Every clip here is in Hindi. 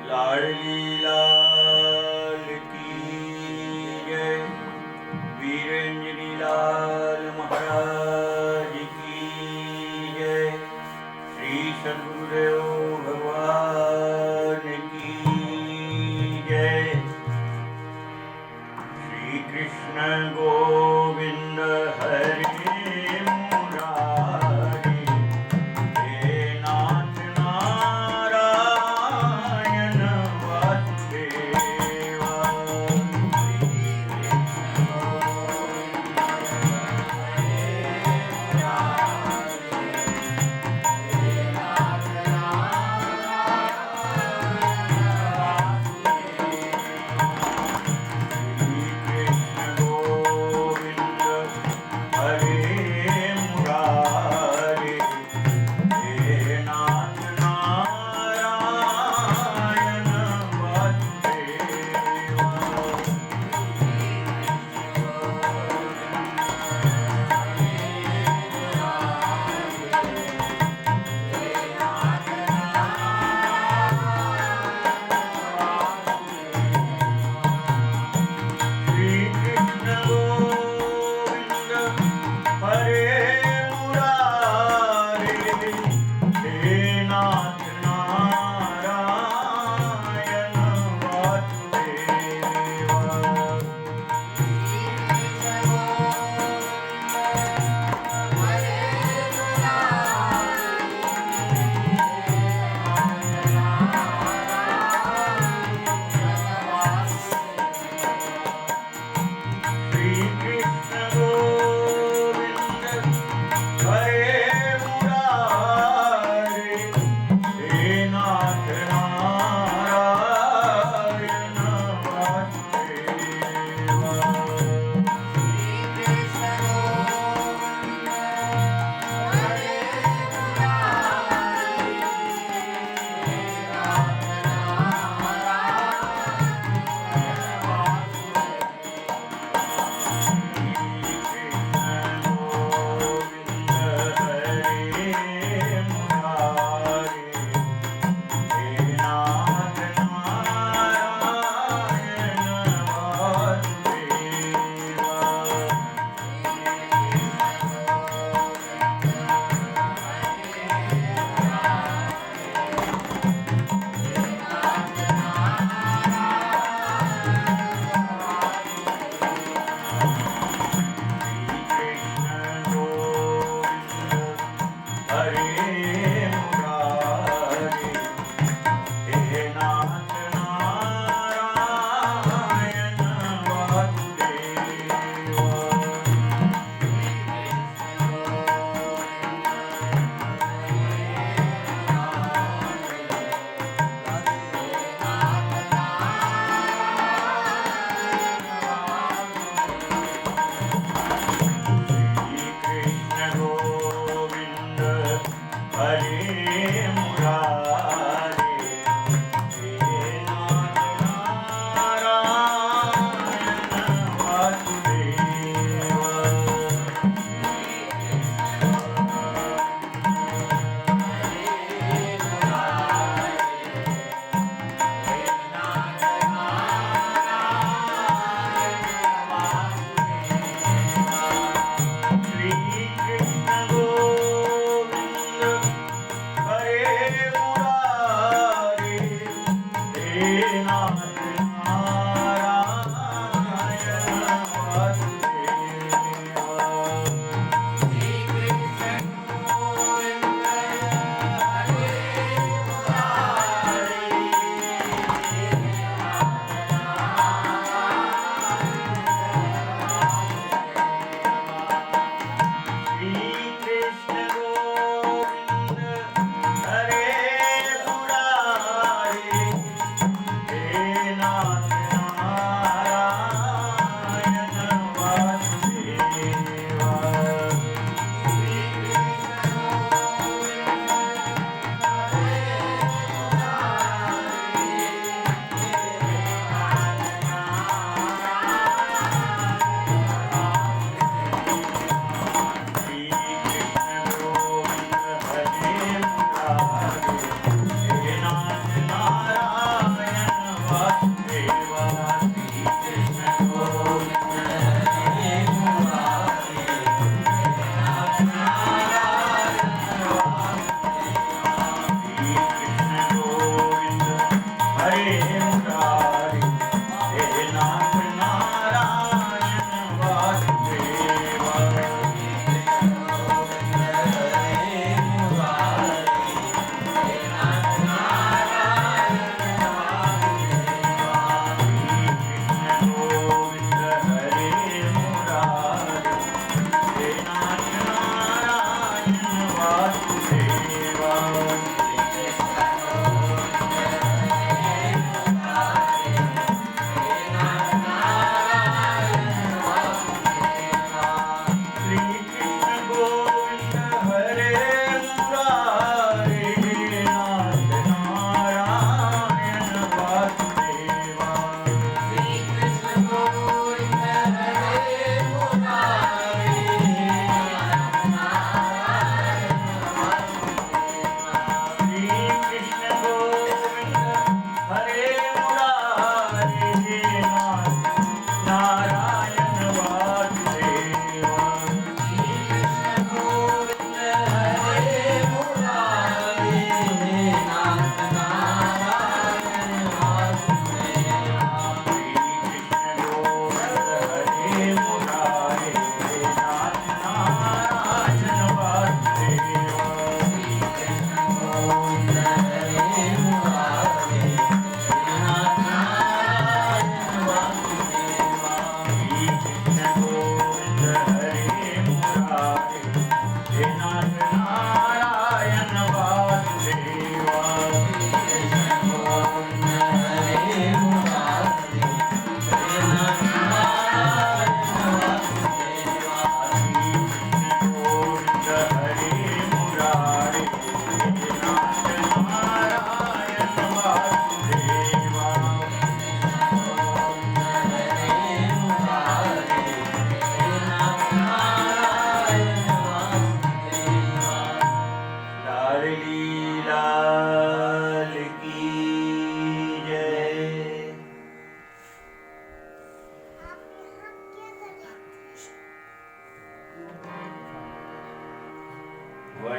लाडली लाल की जय, वीरेंद्र लाल महाराज की जय, श्री सद्गुरुदेव भगवान की जय। श्री कृष्ण गोविंद हरे मुरारी, हे नाथ नारायण वासुदेवा। श्री कृष्ण गोविंद हरे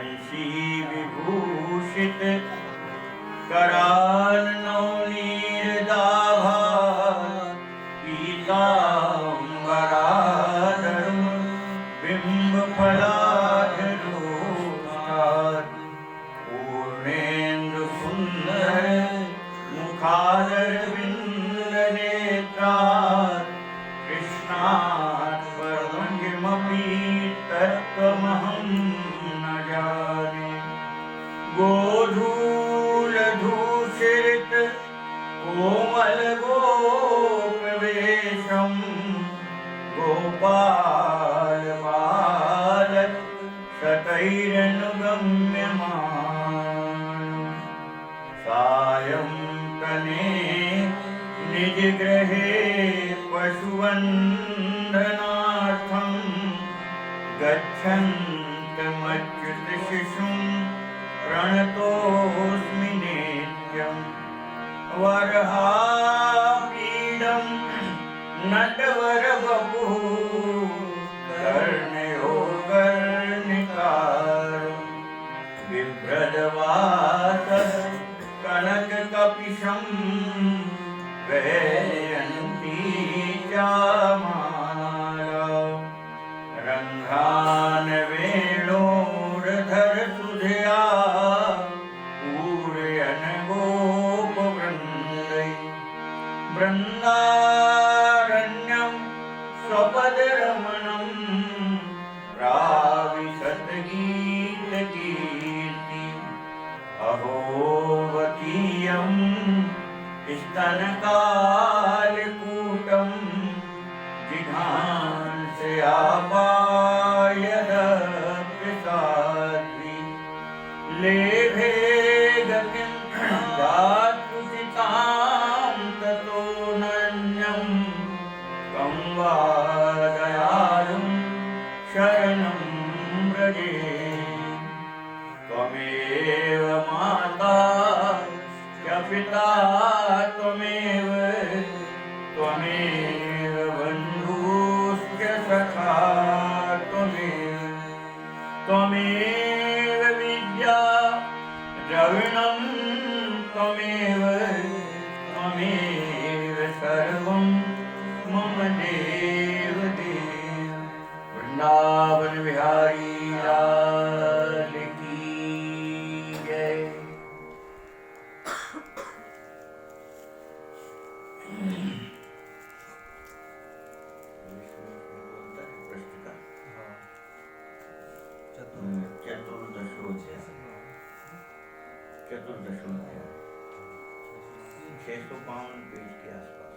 बंसी विभूषित कराल नवनीर दाभा पीताम्बराधरम बिंब फलाधरोष्ठात् पूर्णेन्दु सुंदर मुखादर बिंद नेत्रात् कृष्णात् परमं किमपि तत्त्वमहं न जाने। गोधूलधूषित कोमल गोपवेशं गोपाल बालक शतैरनुगम्यमानं सायंकाले निज गृहे पशुवन्दनार्थं गच्छन्तमच्युत शिशुं प्रणतोऽस्मि नित्यम्। वरहापीडं नटवरवपुः कर्णयो कर्णिकारं बिभ्रदवासः कनककपिशं वैजयन्ती चामाला रङ्गान वेणोरधर सुधया पूरयन् गोपवृन्दै बृन्दारण्यं स्वपदरमणं राविशत गीतकीर्ति अहोवतीयं स्तनकालकूटं जिघांसयापायदप्यसाध्वी लेभे गतिं दातुचितां ततो नन्यं कं वा दयालुं शरणं व्रजे। त्वमेव माता च पिता त्वमेव त्वमेव बन्धुश्च सखा त्वमेव त्वमेव विद्या द्रविणं त्वमेव त्वमेव सर्वं मम देव देव। वृंदावन बिहारी लाल की जय। चतुर्दशोध्याय 652 पेज के आसपास।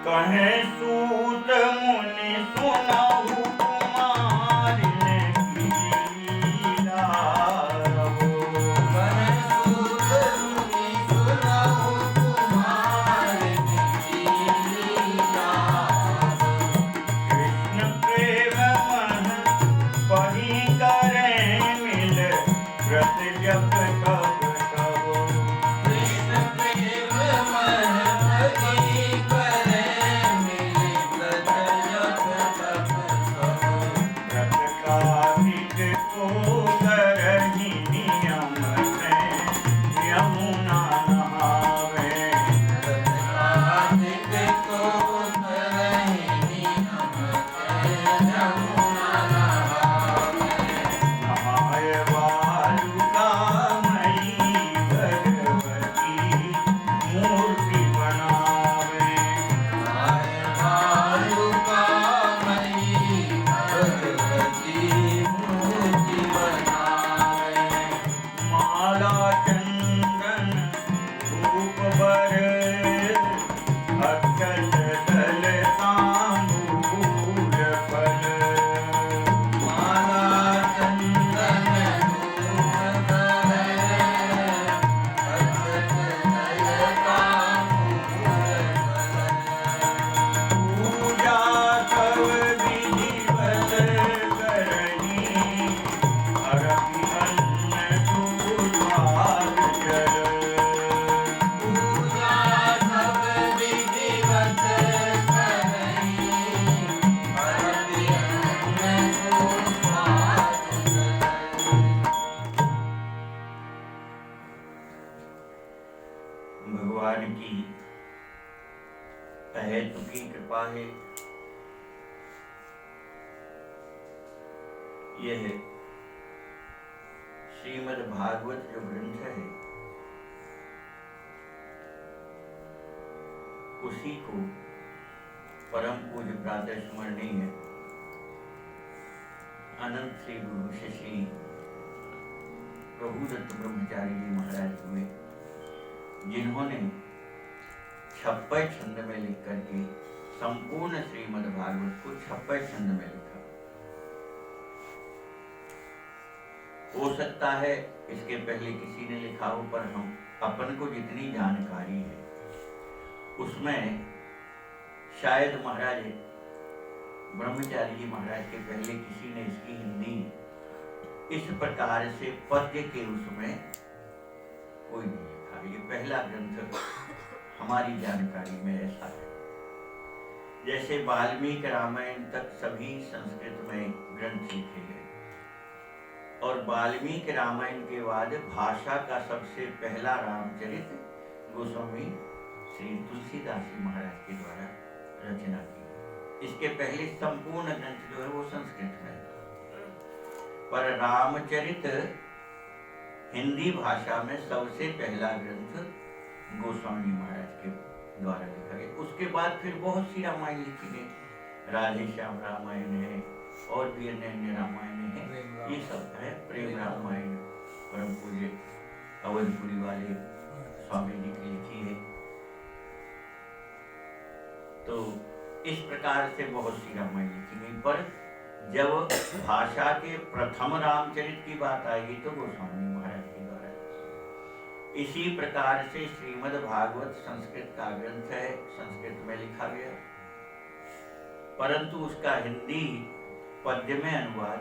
कहे सूत मुनि सुनाऊ कुमारिन की लीला हो। कहे सूत मुनि सुनाऊ कुमारिन की लीला हो। कृष्ण प्रेम मन पही करे मिल व्रत जप तब तब। कृष्ण प्रेम मन पही करे मिल व्रत जप तब कृपा है। यह श्रीमद् भागवत जो ग्रंथ है, उसी को परम पूज्य प्रातः स्मरणीय अनंत श्री गुरु श्री प्रभुदत्त ब्रह्मचारी जी महाराज हुए, जिन्होंने 56 छंद में लिख करके संपूर्ण श्रीमद् भागवत को 56 छंद में लिखा। हो सकता है इसके पहले किसी ने लिखा हो, पर हम अपन को जितनी जानकारी है उसमें शायद महाराज ब्रह्मचारी जी महाराज के पहले किसी ने इसकी हिंदी इस प्रकार से पद्य के उसमें कोई नहीं लिखा। ये पहला ग्रंथ हमारी जानकारी में ऐसा है। जैसे वाल्मीकि रामायण तक सभी संस्कृत में ग्रंथ लिखे गए, और वाल्मीकि रामायण के बाद भाषा का सबसे पहला रामचरित गोस्वामी श्री तुलसीदास जी महाराज के द्वारा रचना की। इसके पहले संपूर्ण ग्रंथ जो है वो संस्कृत में है, पर रामचरित हिंदी भाषा में सबसे पहला ग्रंथ गोस्वामी महाराज के द्वारा लिखा गया। उसके बाद फिर बहुत सी रामायण लिखी गई, राधे श्याम रामायण है और भी अन्य अन्य रामायण है। ये सब है प्रेम रामायण, परम पूज्य अवधपुरी वाले स्वामी जी की लिखी है। तो इस प्रकार से बहुत सी रामायण लिखी गई, पर जब भाषा के प्रथम रामचरित की बात आएगी तो गोस्वामी महाराज के द्वारा। इसी प्रकार से श्रीमद् भागवत संस्कृत का ग्रंथ है, संस्कृत में लिखा गया, परंतु उसका हिंदी पद्य में अनुवाद,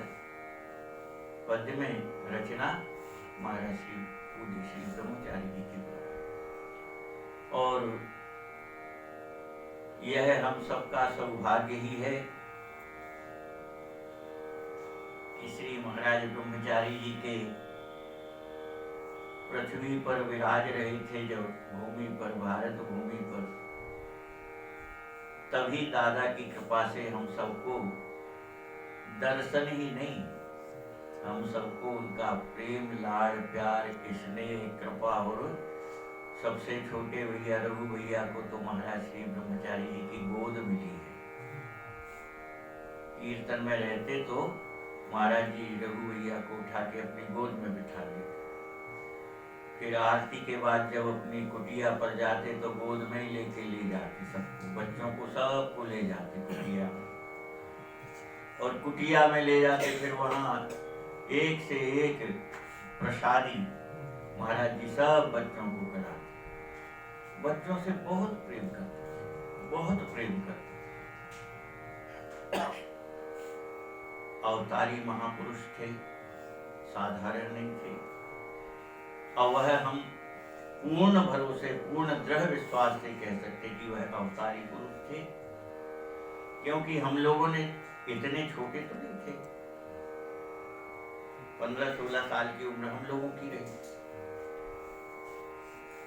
पद्य में रचना महाराज श्री पूज्य श्री ब्रह्मचारी जी के द्वारा। और यह हम सबका सौभाग्य ही है कि श्री महाराज ब्रह्मचारी जी के पृथ्वी पर विराज रहे थे जब भूमि पर, भारत भूमि पर, तभी दादा की कृपा से हम सबको दर्शन ही नहीं, हम सबको उनका प्रेम, लाड़, प्यार, स्नेह, कृपा, और सबसे छोटे भैया रघु भैया को तो महाराज श्री ब्रह्मचारी जी की गोद मिली है। कीर्तन में रहते तो महाराज जी रघु भैया को उठा के अपनी गोद में बिठा लेते, फिर आरती के बाद जब अपनी कुटिया पर जाते तो गोद में ही लेके ले जाते, सबको, बच्चों को सबको ले जाते कुटिया में, और कुटिया में ले जाते फिर वहाँ एक से एक प्रसादी महाराज जी सब बच्चों को कराते। बच्चों से बहुत प्रेम करते थे, बहुत प्रेम करते। अवतारी महापुरुष थे, साधारण नहीं थे, और वह हम पूर्ण भरोसे, पूर्ण दृढ़ विश्वास से कह सकते कि वह अवतारी पुरुष थे, क्योंकि हम लोगों ने इतने छोटे तो नहीं थे, 15-16 साल की उम्र हम लोगों की रही,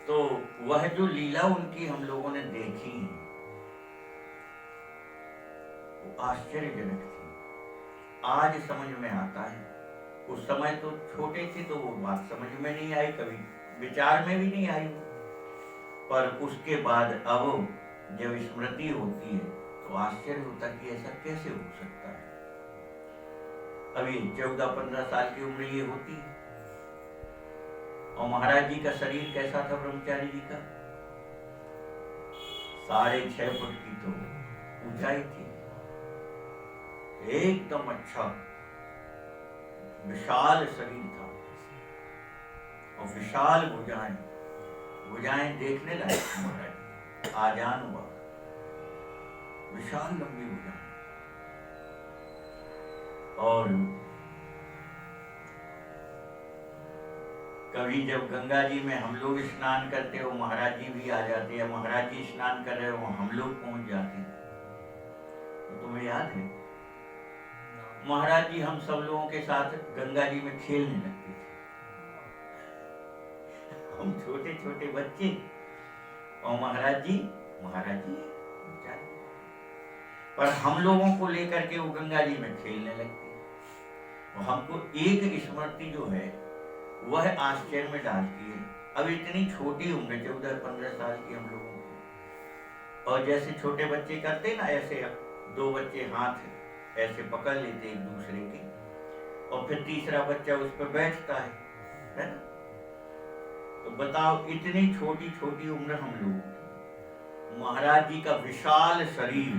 तो वह जो लीला उनकी हम लोगों ने देखी वो आश्चर्यजनक थी। आज समझ में आता है, उस समय तो छोटे थे तो वो बात समझ में नहीं आई, कभी विचार में भी नहीं आई, पर उसके बाद अब जब स्मृति होती है तो आश्चर्य होता कि ऐसा कैसे हो सकता है। अभी 14-15 साल की उम्र ये होती है, और महाराज जी का शरीर कैसा था ब्रह्मचारी जी का, 6.5 फुट की तो ऊंचाई थी, एकदम अच्छा विशाल शरीर था, और विशाल भुजाएं, भुजाएं देखने लायक महाराज, आजान हुआ, विशाल लंबी भुजाएं। और कभी जब गंगा जी में हम लोग स्नान करते हो, महाराज जी भी आ जाते हैं, महाराज जी स्नान कर रहे हो, हम लोग पहुंच जाते हैं, तो तुम्हें याद है महाराज जी हम सब लोगों के साथ गंगा जी में खेलने लगते थे, हम छोटे छोटे बच्चे, और महाराज जी पर हम लोगों को लेकर के वो गंगा जी में खेलने लगती है। और हमको एक स्मृति जो है वह आश्चर्य में डालती है। अब इतनी छोटी उम्र, 14-15 साल की हम लोगों की, और जैसे छोटे बच्चे करते ना, ऐसे दो बच्चे हाथ ऐसे पकड़ लेते एक दूसरे के, और फिर तीसरा बच्चा उस पर बैठता है ना। तो बताओ, इतनी छोटी छोटी उम्र हम लोगों की, महाराज जी का विशाल शरीर,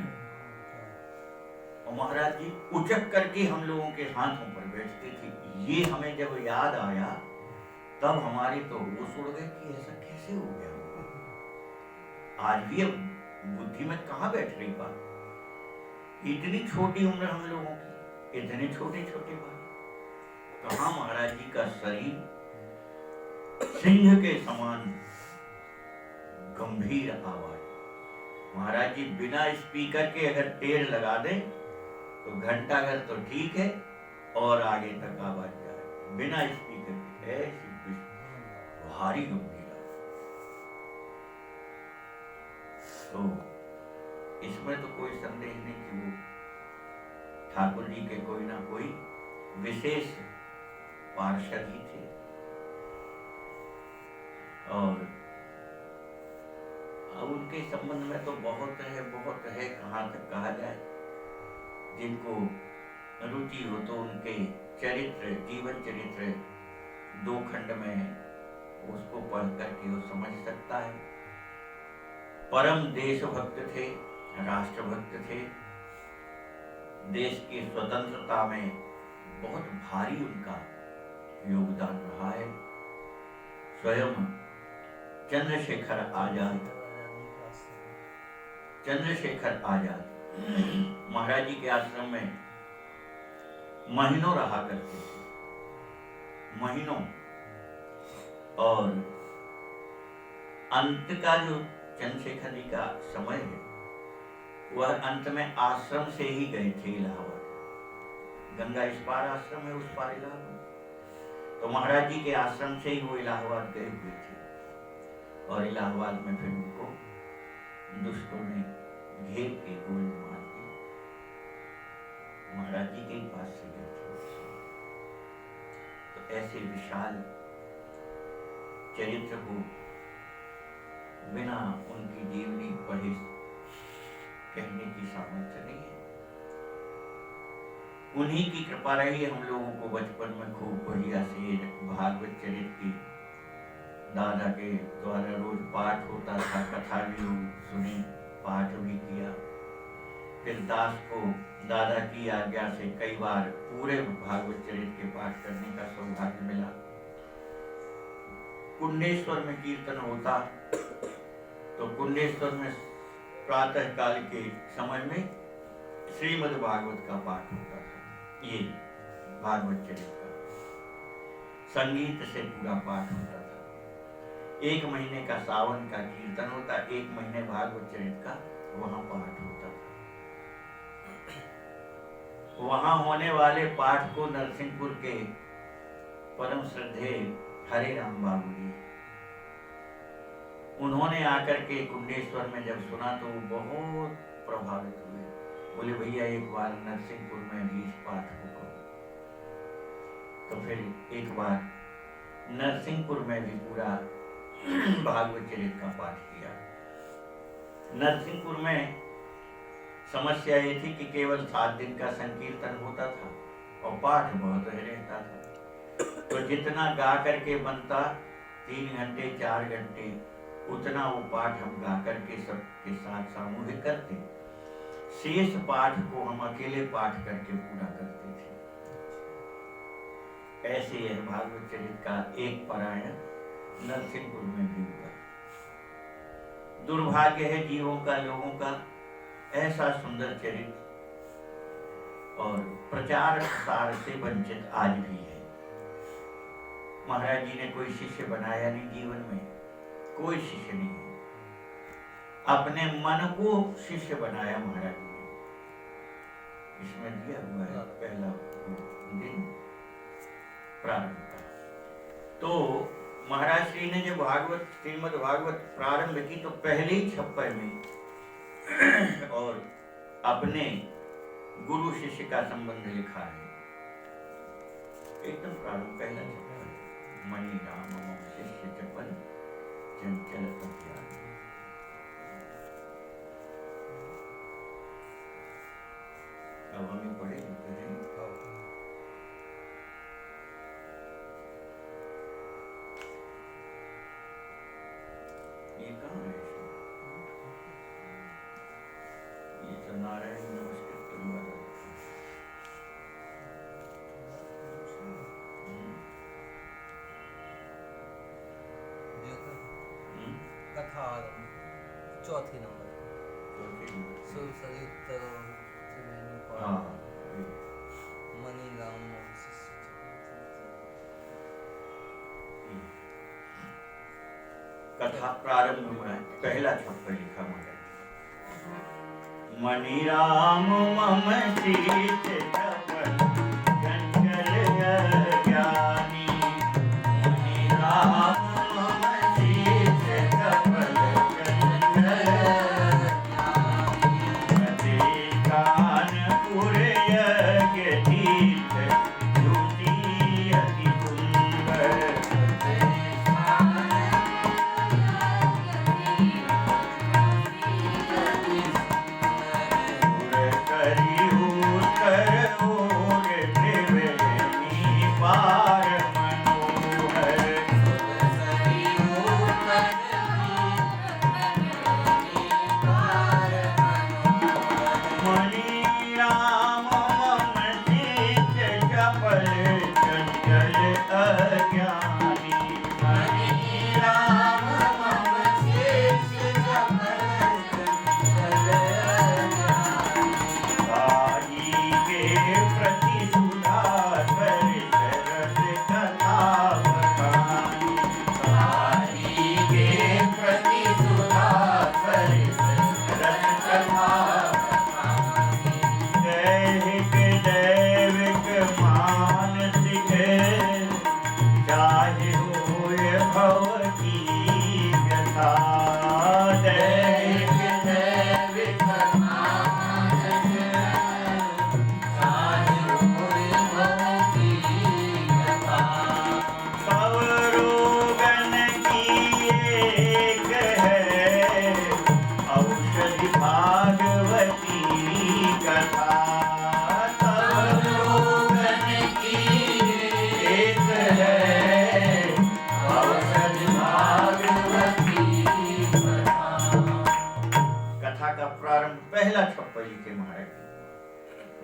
और महाराज जी उचक करके हम लोगों के हाथों पर बैठते थे। ये हमें जब याद आया तब हमारे तो होश उड़ गए कि ऐसा कैसे हो गया। आज भी अब बुद्धि में कहाँ बैठ रही बात। इतनी छोटी उम्र हम लोगों की, इतने छोटे छोटे बात, कहाँ महाराज जी का शरीर सिंह के समान गंभीर आवाज। महाराज जी बिना स्पीकर के अगर टेर लगा दे तो घंटा घर तो ठीक है, और आगे तक आवाज जाए बिना स्पीकर के, ऐसी भारी गंभीर। तो इसमें तो कोई संदेह नहीं कि वो ठाकुर जी के कोई ना कोई विशेष पार्षद ही थे। और अब उनके संबंध में तो बहुत है, कहाँ तक कहा जाए। जिनको रुचि हो तो उनके चरित्र, जीवन चरित्र 2 खंड में है, उसको पढ़ करके वो समझ सकता है। परम देशभक्त थे, राष्ट्रभक्त थे। देश की स्वतंत्रता में बहुत भारी उनका योगदान रहा है। स्वयं चंद्रशेखर आजाद महाराज जी के आश्रम में महीनों रहा करते थे, महीनों। और अंत का जो चंद्रशेखर जी का समय है, वह अंत में आश्रम से ही गए थे इलाहाबाद। गंगा इस पार आश्रम है, उस पार इलाहाबाद। तो महाराज जी के आश्रम से ही वो इलाहाबाद गए हुए थे। और इलाहाबाद में फिर उनको दुष्टों ने घेर के गोली मार दी। महाराज जी के ही पास से गए थे। तो ऐसे विशाल चरित्र को बिना उनकी जीवनी पढ़े कहने की सामर्थ्य नहीं है। उन्हीं की कृपा रही हम लोगों को बचपन में खूब बढ़िया से भागवत चरित्र की दादा के द्वारा रोज पाठ होता था, कथा भी सुनी, पाठ भी किया। फिर दास को दादा की आज्ञा से कई बार पूरे भागवत चरित्र के पाठ करने का सौभाग्य मिला। कुंडेश्वर में कीर्तन होता तो कुंडेश्वर में प्रातः काल के समय में श्रीमद् भागवत का पाठ होता था। ये भागवत चरित्र का संगीत से पूरा पाठ होता था। 1 महीने का सावन का कीर्तन होता, 1 महीने भागवत चरित्र का वहां पाठ होता था। वहां होने वाले पाठ को नरसिंहपुर के परम श्रद्धेय हरे राम बाबू जी, उन्होंने आकर के कुंडेश्वर में जब सुना तो वो बहुत प्रभावित हुए। बोले भैया एक बार नरसिंहपुर में भी इस पाठ को करो। तो फिर एक बार नरसिंहपुर में भी पूरा भागवत चरित्र का पाठ किया। नरसिंहपुर में समस्या ये थी कि केवल 7 दिन का संकीर्तन होता था और पाठ बहुत रहता था। तो जितना गा करके बनता 3 घंटे 4 घंटे, उतना वो पाठ हम गा करके सबके साथ सामूहिक करते। शेष पाठ को हम अकेले पाठ करके पूरा करते थे। ऐसे यह भागवत चरित्र का एक पारायण नरसिंहपुर में भी हुआ। दुर्भाग्य है जीवों का, लोगों का, ऐसा सुंदर चरित्र और प्रचार प्रसार से वंचित आज भी है। महाराज जी ने कोई शिष्य बनाया नहीं जीवन में, कोई शिष्य नहीं है। अपने मन को शिष्य बनाया महाराज जी ने। इसमें दिया हुआ है पहला दिन प्रारंभ का। तो महाराज श्री ने जब भागवत श्रीमद् भागवत प्रारंभ की तो पहले ही 56 में और अपने गुरु शिष्य का संबंध लिखा है। एकदम प्रारंभ पहला चैप्टर, मणि राम मम शिष्य चपल चंचल अज्ञानी। अब हमें पढ़े लिखते हैं। ये कहाँ है? ये तो नारायण नमस्कृतम वाला कथा चौथे नंबर मणि राम कथा प्रारंभ में पहला छप्पर लिखा महाराज, मणि राम मम शीत चपल चंचल अज्ञानी। मणि राम मम शीत चपल चंचल अज्ञानी। कदे कानपुर यज्ञ तीर्थ ज्योति अति सुंदर।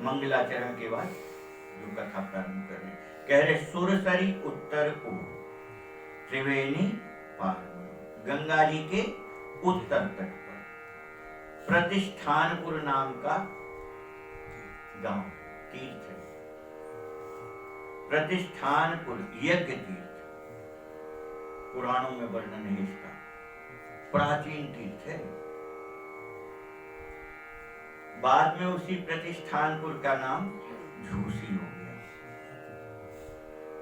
मंगलाचरण के बाद जो कथा प्रारंभ कर रहे, कह रहे सुरसरी उत्तर पूर्व त्रिवेणी पार, गंगा जी के उत्तर तट पर प्रतिष्ठानपुर नाम का गांव तीर्थ है। प्रतिष्ठानपुर यज्ञ तीर्थ, पुराणों में वर्णन है इसका, प्राचीन तीर्थ है। बाद में उसी प्रतिष्ठानपुर का नाम झूसी हो गया।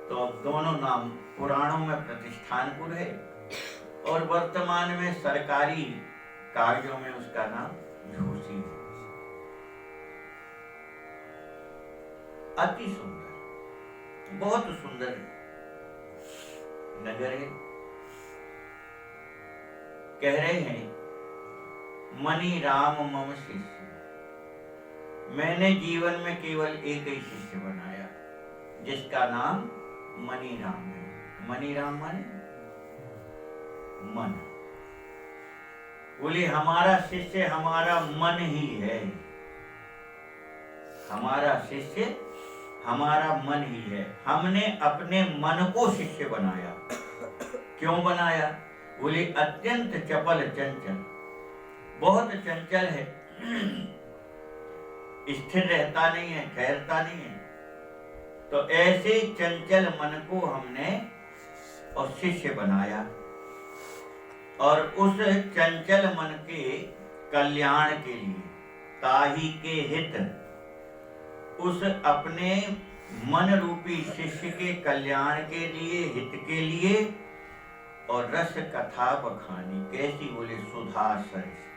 तो अब दोनों नाम पुराणों में प्रतिष्ठानपुर है और वर्तमान में सरकारी कागजों में उसका नाम झूसी है। अति सुंदर, बहुत सुंदर नगर है। कह रहे हैं मणि राम मम शिष्य, मैंने जीवन में केवल एक ही शिष्य बनाया जिसका नाम मणि राम है। मणि राम माने मन। बोले हमारा शिष्य हमारा मन ही है, हमारा शिष्य हमारा मन ही है। हमने अपने मन को शिष्य बनाया। क्यों बनाया? बोले अत्यंत चपल चंचल, बहुत चंचल है, स्थिर रहता नहीं है, ठहरता नहीं है। तो ऐसे चंचल मन को हमने और शिष्य बनाया और उस चंचल मन के कल्याण के लिए, ताही के हित, उस अपने मन रूपी शिष्य के कल्याण के लिए, हित के लिए, और रस कथा बखानी। कैसी? बोले सुधा सरस,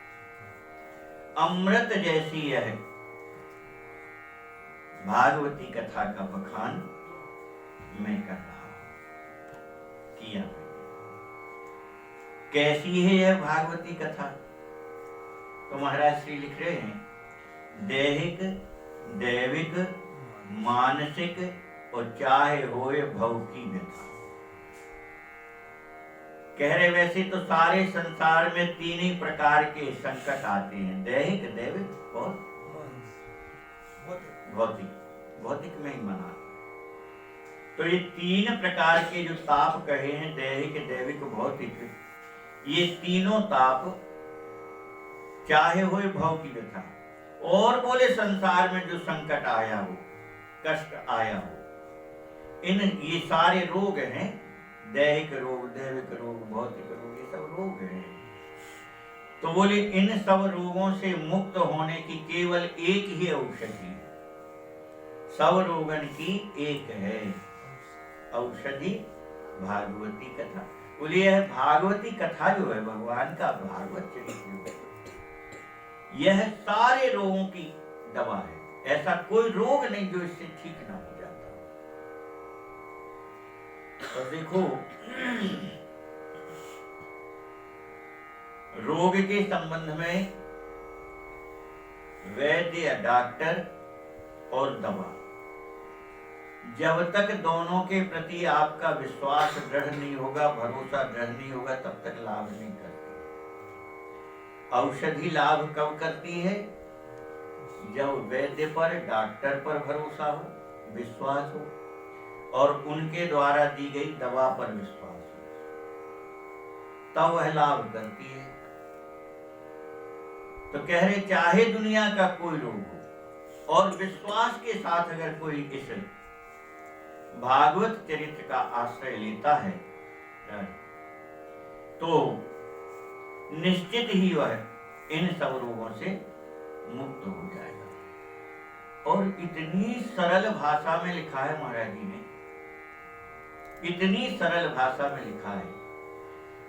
अमृत जैसी यह भागवती कथा का बखान मैं कर रहा हूं, किया। कैसी है यह भागवती कथा? तो महाराज श्री लिख रहे हैं, दैहिक, दैविक, मानसिक और चाहे होए भव की व्यथा। कह रहे वैसे तो सारे संसार में तीन ही प्रकार के संकट आते हैं, दैहिक, दैविक और भौतिक। भौतिक में ही मना। तो ये तीन प्रकार के जो ताप कहे हैं, दैहिक, दैविक, भौतिक, ये तीनों ताप चाहे हुए भव की व्यथा, और बोले संसार में जो संकट आया हो, कष्ट आया हो, इन ये सारे रोग हैं, दैहिक रोग, दैविक रोग, भौतिक रोग, ये सब रोग हैं। तो बोले इन सब रोगों से मुक्त होने की केवल एक ही औषधि, सब रोगन की एक है औषधि, भागवती कथा। बोलिए यह भागवती कथा जो है, भगवान का भागवत चरित्र, यह सारे रोगों की दवा है। ऐसा कोई रोग नहीं जो इससे ठीक ना हो जाता। और देखो, रोग के संबंध में वैद्य या डॉक्टर और दवा, जब तक दोनों के प्रति आपका विश्वास दृढ़ नहीं होगा, भरोसा दृढ़ नहीं होगा, तब तक लाभ नहीं करती। औषधि लाभ कब करती है? जब वैद्य पर, डॉक्टर पर भरोसा हो, विश्वास हो, और उनके द्वारा दी गई दवा पर विश्वास हो, तब वह लाभ करती है। तो कह रहे चाहे दुनिया का कोई रोग हो, और विश्वास के साथ अगर कोई इस भागवत चरित्र का आश्रय लेता है, तो निश्चित ही वह इन सब रोगों से मुक्त हो जाएगा। और इतनी सरल भाषा में लिखा है महाराज जी ने, इतनी सरल भाषा में लिखा है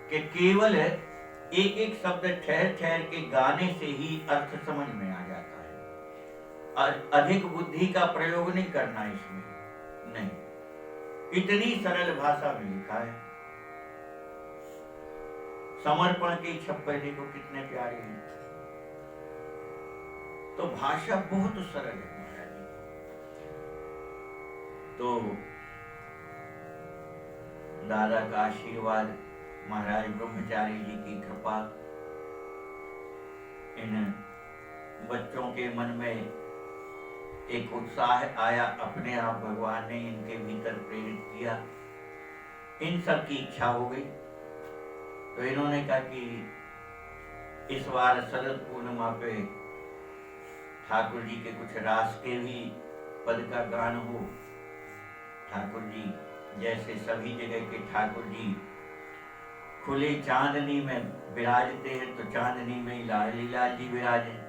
कि केवल एक एक शब्द ठहर ठहर के गाने से ही अर्थ समझ में आ जाता है। अधिक बुद्धि का प्रयोग नहीं करना इसमें, नहीं, इतनी सरल भाषा में लिखा है। समर्पण के छप्पर देखो कितने प्यारे हैं। तो भाषा बहुत सरल है महाराज जी। तो दादा का आशीर्वाद, महाराज ब्रह्मचारी जी की कृपा, इन बच्चों के मन में एक उत्साह आया, अपने आप भगवान ने इनके भीतर प्रेरित किया, इन सब की इच्छा हो गई। तो इन्होंने कहा कि इस बार शरद पूर्णिमा पे ठाकुर जी के कुछ रास के भी पद का गान हो। ठाकुर जी जैसे सभी जगह के ठाकुर जी खुले चांदनी में विराजते हैं, तो चांदनी में ही लाली लाल जी विराजे।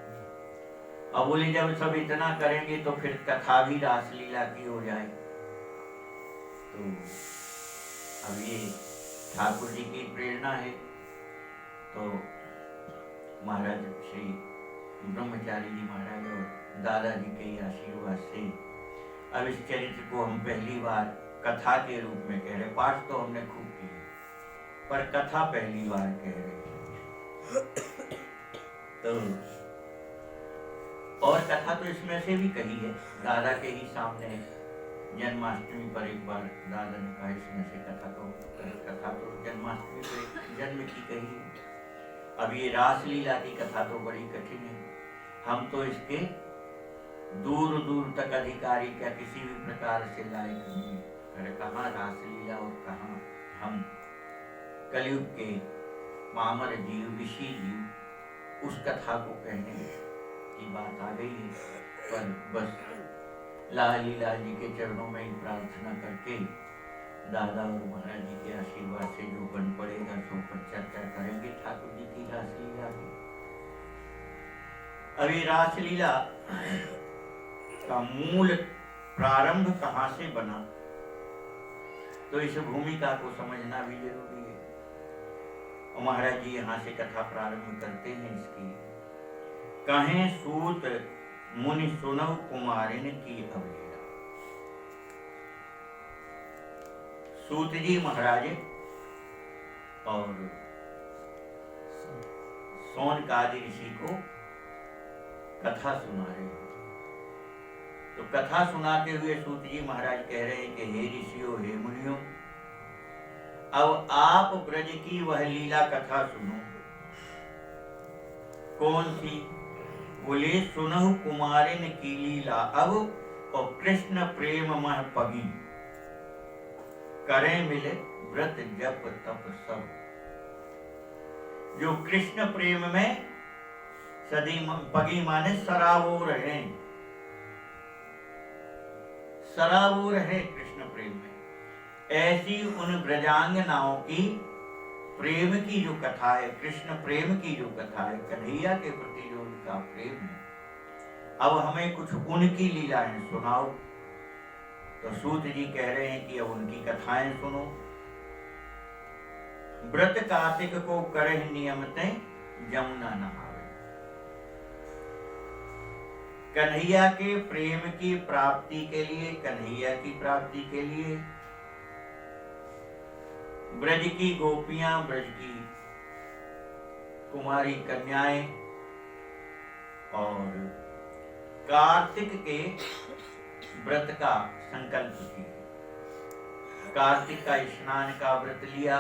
अब बोले जब सब इतना करेंगे तो फिर कथा भी रासलीला की हो जाए। तो अब ये ठाकुर जी की प्रेरणा है। तो महाराज श्री ब्रह्मचारी जी महाराज और दादाजी के आशीर्वाद से अब इस चरित्र को हम पहली बार कथा के रूप में कह रहे। पाठ तो हमने खूब की, पर कथा पहली बार कह रहे। तो और कथा तो इसमें से भी कही है, दादा के ही सामने जन्माष्टमी पर एक बार दादा ने कहा इसमें से कथा तो जन्माष्टमी पर जन्म की कही है। अब ये रासलीला की कथा तो बड़ी कठिन है, हम तो इसके दूर दूर तक अधिकारी क्या किसी भी प्रकार से लायक नहीं। अरे कहाँ रासलीला और कहाँ हम कलयुग के पामर जीव, ऋषि जीव, उस कथा को कहने की बात आ गई है। पर बस लाली लाल जी के चरणों में ही प्रार्थना करके दादा और महाराज जी के आशीर्वाद से जो बन पड़ेगा सो पर चर्चा करेंगे ठाकुर जी की रासलीला की। अभी रासलीला का मूल प्रारंभ कहाँ से बना, तो इस भूमिका को समझना भी जरूरी है। और महाराज जी यहाँ से कथा प्रारंभ करते हैं इसकी। कहें सूत मुनि सुनहु कुमारिन की अवलीला। सूत जी महाराज और शौनकादि ऋषि को कथा सुना रहे हैं। तो कथा सुनाते हुए सूत जी महाराज कह रहे हैं कि हे ऋषियों, हे मुनियों, अब आप ब्रज की वह लीला कथा सुनो। कौन सी? बोले सुनहु कुमारिन की लीला अब, और कृष्ण प्रेम मह पगी, करें मिले व्रत जप तप सब। जो कृष्ण प्रेम में सदी पगी माने सराबोर है, सराबोर है कृष्ण प्रेम में। ऐसी उन ब्रजांगनाओं की प्रेम की जो कथा है, कृष्ण प्रेम की जो कथा है, कन्हैया के प्रति जो उनका प्रेम है, अब हमें कुछ उनकी लीलाएं सुनाओ। तो सूत जी कह रहे हैं कि अब उनकी कथाएं सुनो। व्रत कार्तिक को करह नियमते जमुना नहावे। कन्हैया के प्रेम की प्राप्ति के लिए, कन्हैया की प्राप्ति के लिए ब्रज की गोपियां, ब्रज की कुमारी कन्याएं और कार्तिक के व्रत का संकल्प किए। कार्तिक का स्नान का व्रत लिया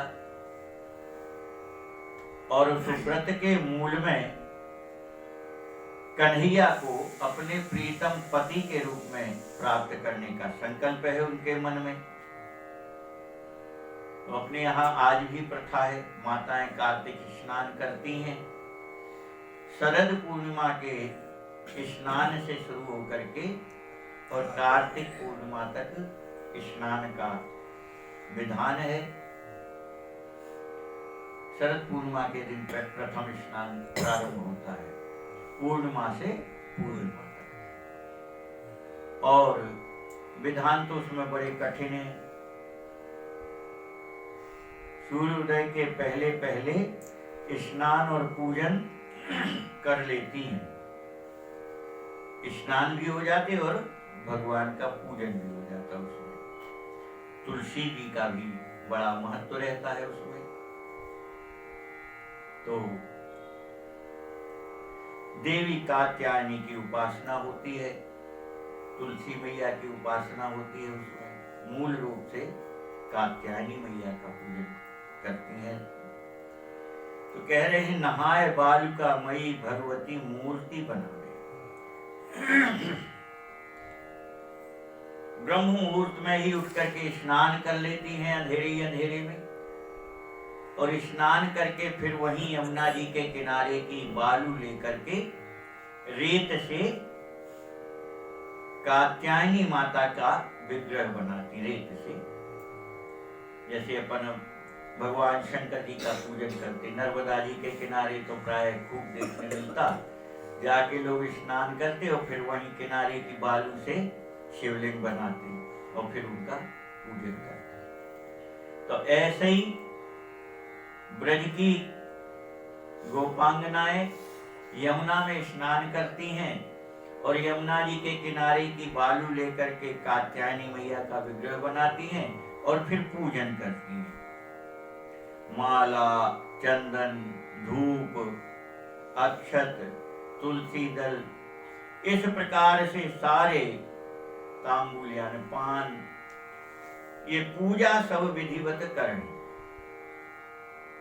और उस व्रत के मूल में कन्हैया को अपने प्रीतम पति के रूप में प्राप्त करने का संकल्प है उनके मन में। तो अपने यहाँ आज भी प्रथा है, माताएं कार्तिक स्नान करती हैं। शरद पूर्णिमा के स्नान से शुरू होकर के और कार्तिक पूर्णिमा तक स्नान का विधान है। शरद पूर्णिमा के दिन प्रथम स्नान प्रारंभ होता है, पूर्णिमा से पूर्णिमा तक। और विधान तो उसमें बड़े कठिन है। सूर्योदय के पहले पहले स्नान और पूजन कर लेती हैं। स्नान भी हो जाते और भगवान का पूजन भी हो जाता उसमें। तुलसी जी का भी बड़ा महत्व रहता है उसमें। तो देवी कात्यायनी की उपासना होती है, तुलसी मैया की उपासना होती है उसमें। मूल रूप से कात्यायनी मैया का पूजन करती हैं। तो कह रहे हैं नहाए बालिका मई भगवती मूर्ति बनावे। ब्रह्म मुहूर्त में ही उठ करके स्नान कर लेती हैं अंधेरे में, और स्नान करके फिर वहीं यमुना जी के किनारे की बालू लेकर के रेत से कात्यायनी माता का विग्रह बनाती, रेत से। जैसे अपन भगवान शंकर जी का पूजन करते, नर्मदा जी के किनारे तो प्राय खूब देखने मिलता, जाके लोग स्नान करते और फिर वहीं किनारे की बालू से शिवलिंग बनाते और फिर उनका पूजन करते। तो ऐसे ही ब्रज की गोपांगनाएं यमुना में स्नान करती हैं और यमुना जी के किनारे की बालू लेकर के कात्यायनी मैया का विग्रह बनाती हैं और फिर पूजन करती हैं। माला, चंदन, धूप, अक्षत, तुलसी दल, इस प्रकार से सारे तांबूल यानी पान, ये पूजा सब विधिवत करनी।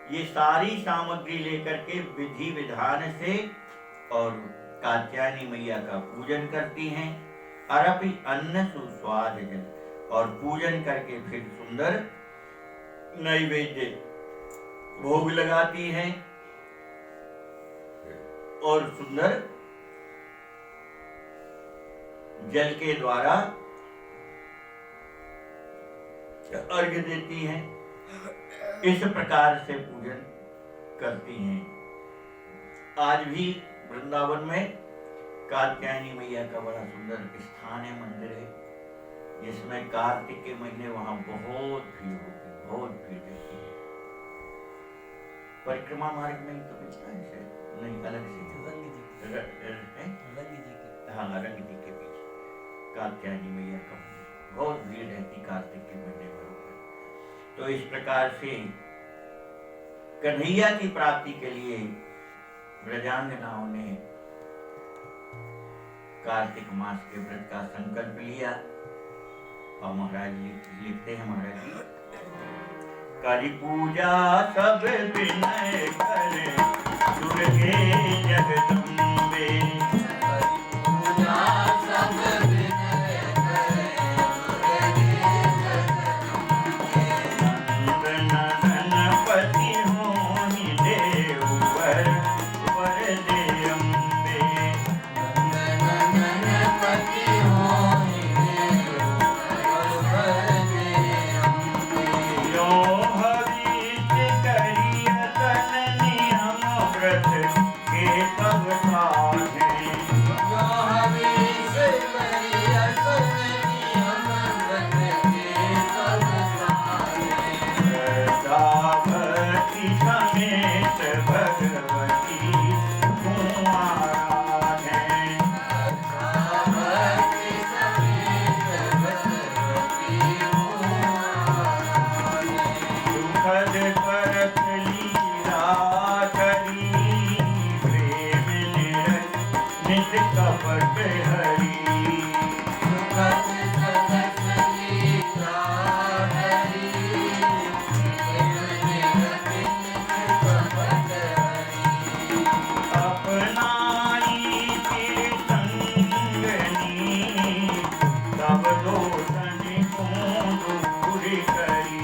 ये सारी सामग्री लेकर के विधि विधान से और कात्यायनी मैया का पूजन करती हैं। अरपि अन्न सुस्वाद जल, और पूजन करके फिर सुंदर नैवेद्य भोग लगाती हैं और सुंदर जल के द्वारा अर्घ्य देती हैं। इस प्रकार से पूजन करती हैं। आज भी वृंदावन में कात्यायनी मैया का बड़ा सुंदर स्थान है, मंदिर है, जिसमें कार्तिक के महीने वहां बहुत भीड़ होती है, बहुत भीड़ रहती है। परिक्रमा मार्ग में ही तो मिलता है, नहीं अलग से हाँ, रंग जी के पीछे कात्यायनी मैया का बहुत भीड़ रहती कार्तिक के महीने में। तो इस प्रकार से कन्हैया की प्राप्ति के लिए ब्रजांगनाओं ने कार्तिक मास के व्रत का संकल्प लिया। और महाराज लिखते हैं, महाराज जी, करी पूजा सब विनय करे दुर्गे जगदम्बे, पूजा सब विनय करे दुर्गे जगदम्बे, गणपति होनि देवर वर दे अम्बे, गणपति होनि देवर वर दे अम्बे, यो हविष करियतन नियम व्रत के सब साधे, जो हविष करियतन नियम व्रत के सब साधे, श्रद्धावती समेत भगवती कुमाराधे, भगवती समेत भगवती कुमाराधे, सुखद परत लीला करी प्रेम नित कपट हरी, सुखद सदस लीला हरि, प्रेम निरति कपट हरि, अपनाई तिरसंगनी तब दोषन को दूर करी,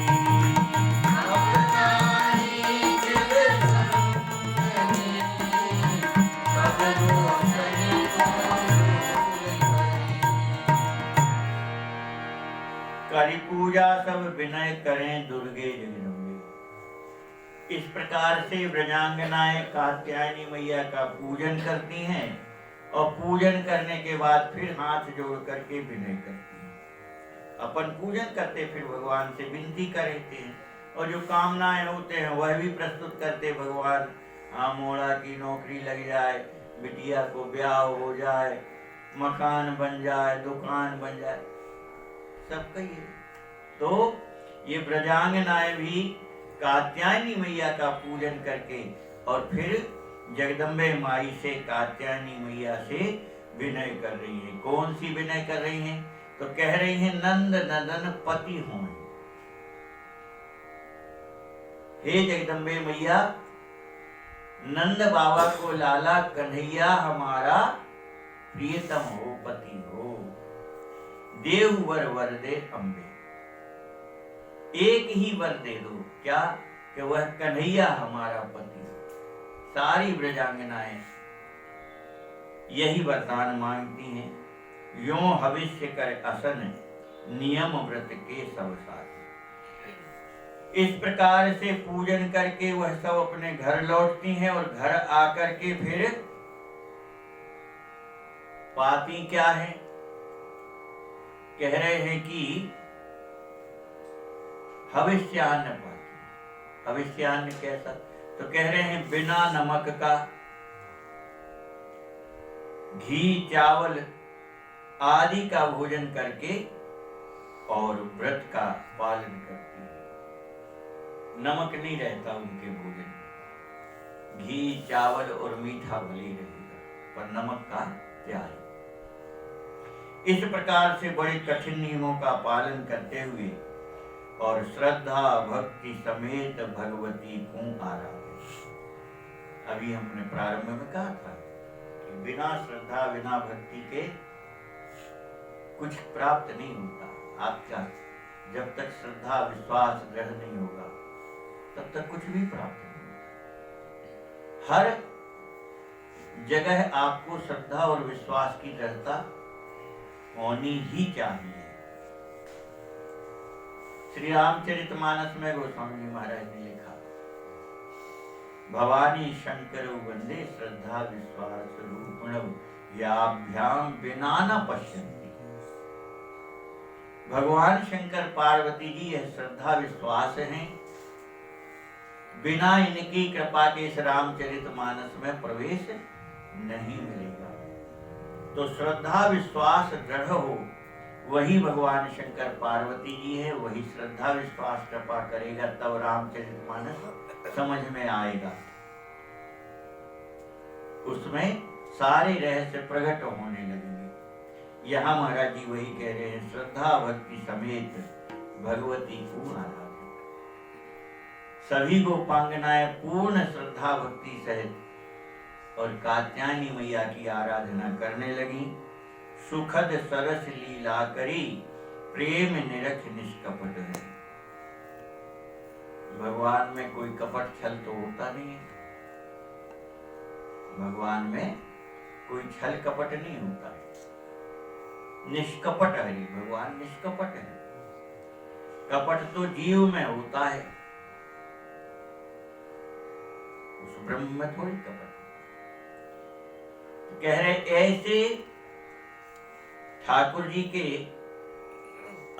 अपनाई तिरसंगनी सब दोषन को दूर करी, करी पूजा सब विनय करें दुर्गे जगदम्बे। इस प्रकार से ब्रजांगनाएं कात्यायनी मैया का पूजन करती हैं और पूजन करने के बाद फिर हाथ जोड़ करके विनय करती हैं। अपन पूजन करते फिर भगवान से विनती करते हैं और जो कामनाएं होते हैं वह भी प्रस्तुत करते, भगवान हाँ मोड़ा की नौकरी लग जाए, बिटिया को ब्याह हो जाए, मकान बन जाए, दुकान बन जाए, सब कहिए। तो ये ब्रजांगनाएं भी कात्यायनी मैया का पूजन करके और फिर जगदम्बे माई से कात्यायनी मैया से विनय कर रही हैं। कौन सी विनय कर रही हैं? तो कह रही हैं नंद नदन पति हों, हे जगदम्बे मैया, नंद बाबा को लाला कन्हैया हमारा प्रियतम हो, पति हो, देव वर वर दे अम्बे, एक ही वर दे दो, क्या कि वह कन्हैया हमारा पति हो। सारी ब्रजांगनाएं यही वरदान मांगती हैं। यों हविष्य कर असन नियम व्रत के सब साथी। इस प्रकार से पूजन करके वह सब अपने घर लौटती हैं और घर आकर के फिर पाती क्या है? कह रहे हैं कि हविष्यान्न पाती। हविष्यान्न कैसा? तो कह रहे हैं बिना नमक का, घी चावल आदि का भोजन करके और व्रत का पालन करती है। नमक नहीं रहता उनके भोजन में, घी चावल और मीठा भले रहेगा पर नमक का त्याग। इस प्रकार से बड़े कठिन नियमों का पालन करते हुए और श्रद्धा भक्ति समेत भगवती को आराधना। अभी हमने प्रारंभ में कहा था कि बिना श्रद्धा बिना भक्ति के कुछ प्राप्त नहीं होता। आपका जब तक श्रद्धा विश्वास दृढ़ नहीं होगा तब तक कुछ भी प्राप्त नहीं होता। हर जगह आपको श्रद्धा और विश्वास की दृढ़ता होनी ही चाहिए। श्री रामचरितमानस में गोस्वामी महाराज ने लिखा, भवानी शंकर वंदे श्रद्धा विश्वास रूपणव याभ्याम बिना न पश्यन्ति। भगवान शंकर पार्वती जी यह श्रद्धा विश्वास हैं, बिना इनकी कृपा के इस रामचरितमानस में प्रवेश नहीं मिलेगा। तो श्रद्धा विश्वास दृढ़ हो, वही भगवान शंकर पार्वती जी है, वही श्रद्धा विश्वास कृपा करेगा, तब रामचरितमानस समझ में आएगा, उसमें सारे रहस्य प्रकट होने लगेंगे। यहाँ महाराज जी वही कह रहे हैं, श्रद्धा भक्ति समेत भगवती को आराधना। सभी गोपांगनाएं पूर्ण श्रद्धा भक्ति सहित और कात्यायनी मैया की आराधना करने लगी। सुखद सरस लीला करी, प्रेम निरख निष्कपट है। भगवान में कोई कपट छल तो होता नहीं है, भगवान में कोई छल कपट नहीं होता है, निष्कपट है भगवान, निष्कपट है। कपट तो जीव में होता है, उस ब्रह्म में थोड़ी कपट। कह रहे ऐसे ठाकुर जी के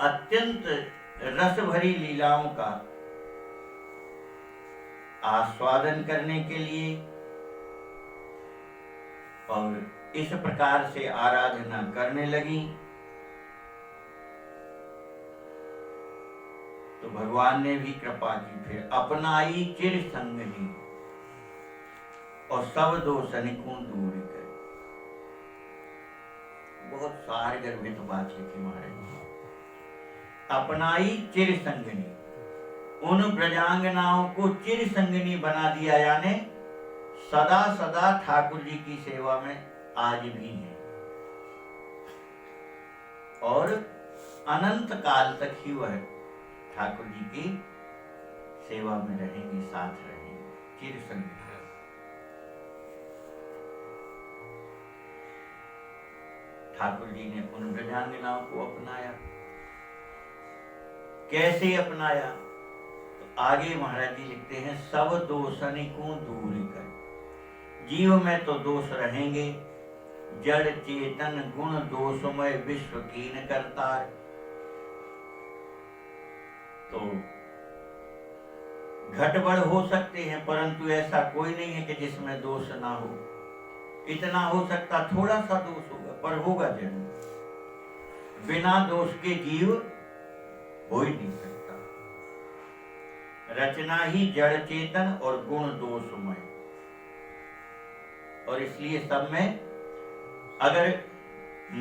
अत्यंत रस भरी लीलाओं का आस्वादन करने के लिए और इस प्रकार से आराधना करने लगी, तो भगवान ने भी कृपा की। फिर अपनाई चिर संगनी और सब दोष निकुण दूर कर। बहुत सार गर्भित बात लिखी महाराज। अपनाई चिर संगनी, उन ब्रजांगनाओं को चिर संगनी बना दिया, यानी सदा सदा ठाकुर जी की सेवा में आज भी है और अनंत काल तक ही वह ठाकुर जी की सेवा में रहेंगे, साथ रहेंगे, चिर संगनी। ठाकुर जी ने उन ब्रजांगनाओं को अपनाया। कैसे अपनाया? तो आगे महाराज जी लिखते हैं, सब दोषनि को दूर कर। जीव में तो दोष रहेंगे, जड़ चेतन गुण दोषमय विश्व कीन करतार। तो घटबड़ हो सकते हैं, परंतु ऐसा कोई नहीं है कि जिसमें दोष ना हो। इतना हो सकता, थोड़ा सा दोष होगा, पर होगा जरूर। बिना दोष के जीव हो ही नहीं सकता। रचना ही जड़ चेतन और गुण दोषमय, और इसलिए सब में अगर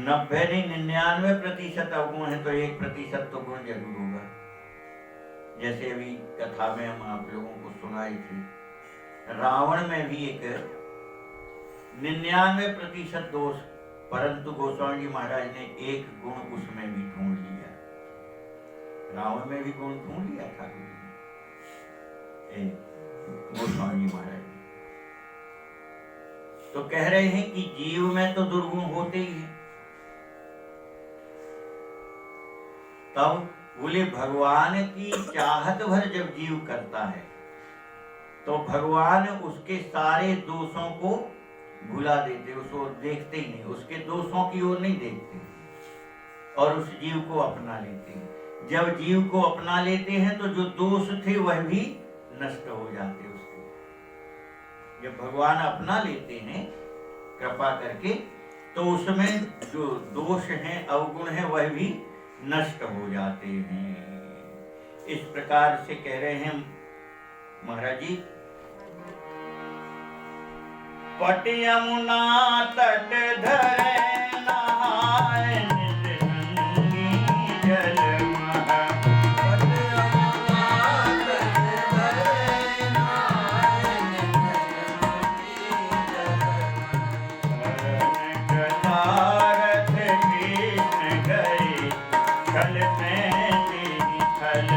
90 नहीं 99% अवगुण है तो 1% तो गुण जरूर होगा। जैसे अभी कथा में हम आप लोगों को सुनाई थी, रावण में भी एक 99% दोष, परंतु गोस्वामी जी महाराज ने एक गुण उसमें भी ढूंढ लिया। रावण में भी गुण ढूंढ लिया ठाकुर जी ने, गोस्वामी जी महाराज ने। तो कह रहे हैं कि जीव में तो दुर्गुण होते ही हैं, तब बोले भगवान की चाहत भर जब जीव करता है तो भगवान उसके सारे दोषों को भुला देते, उसको देखते ही नहीं, उसके दोषों की ओर नहीं देखते और उस जीव को अपना लेते हैं। जब जीव को अपना लेते हैं तो जो दोष थे वह भी नष्ट हो जाते उसके। जब भगवान अपना लेते हैं कृपा करके, तो उसमें जो दोष हैं, अवगुण हैं, वह भी नष्ट हो जाते हैं। इस प्रकार से कह रहे हैं महाराज जी, पट यमुना तट धरे नहाए निधंगी जल महा। पट यमुना तट धरे नहाए निधंगी जल महा। कथारथ कृष्ण गए छल में तेरी छल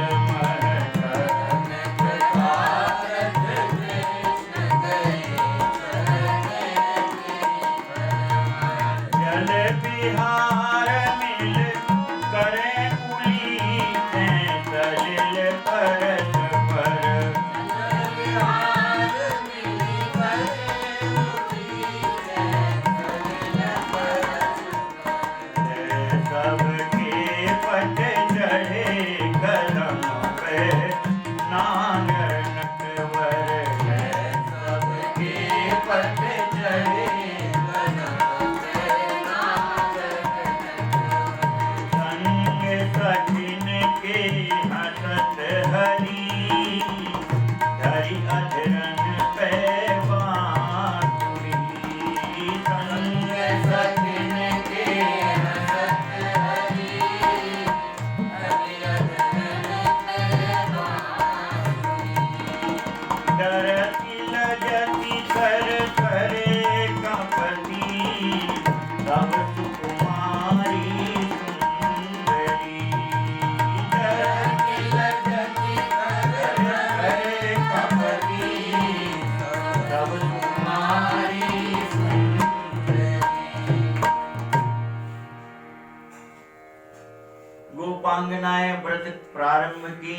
प्रारंभ की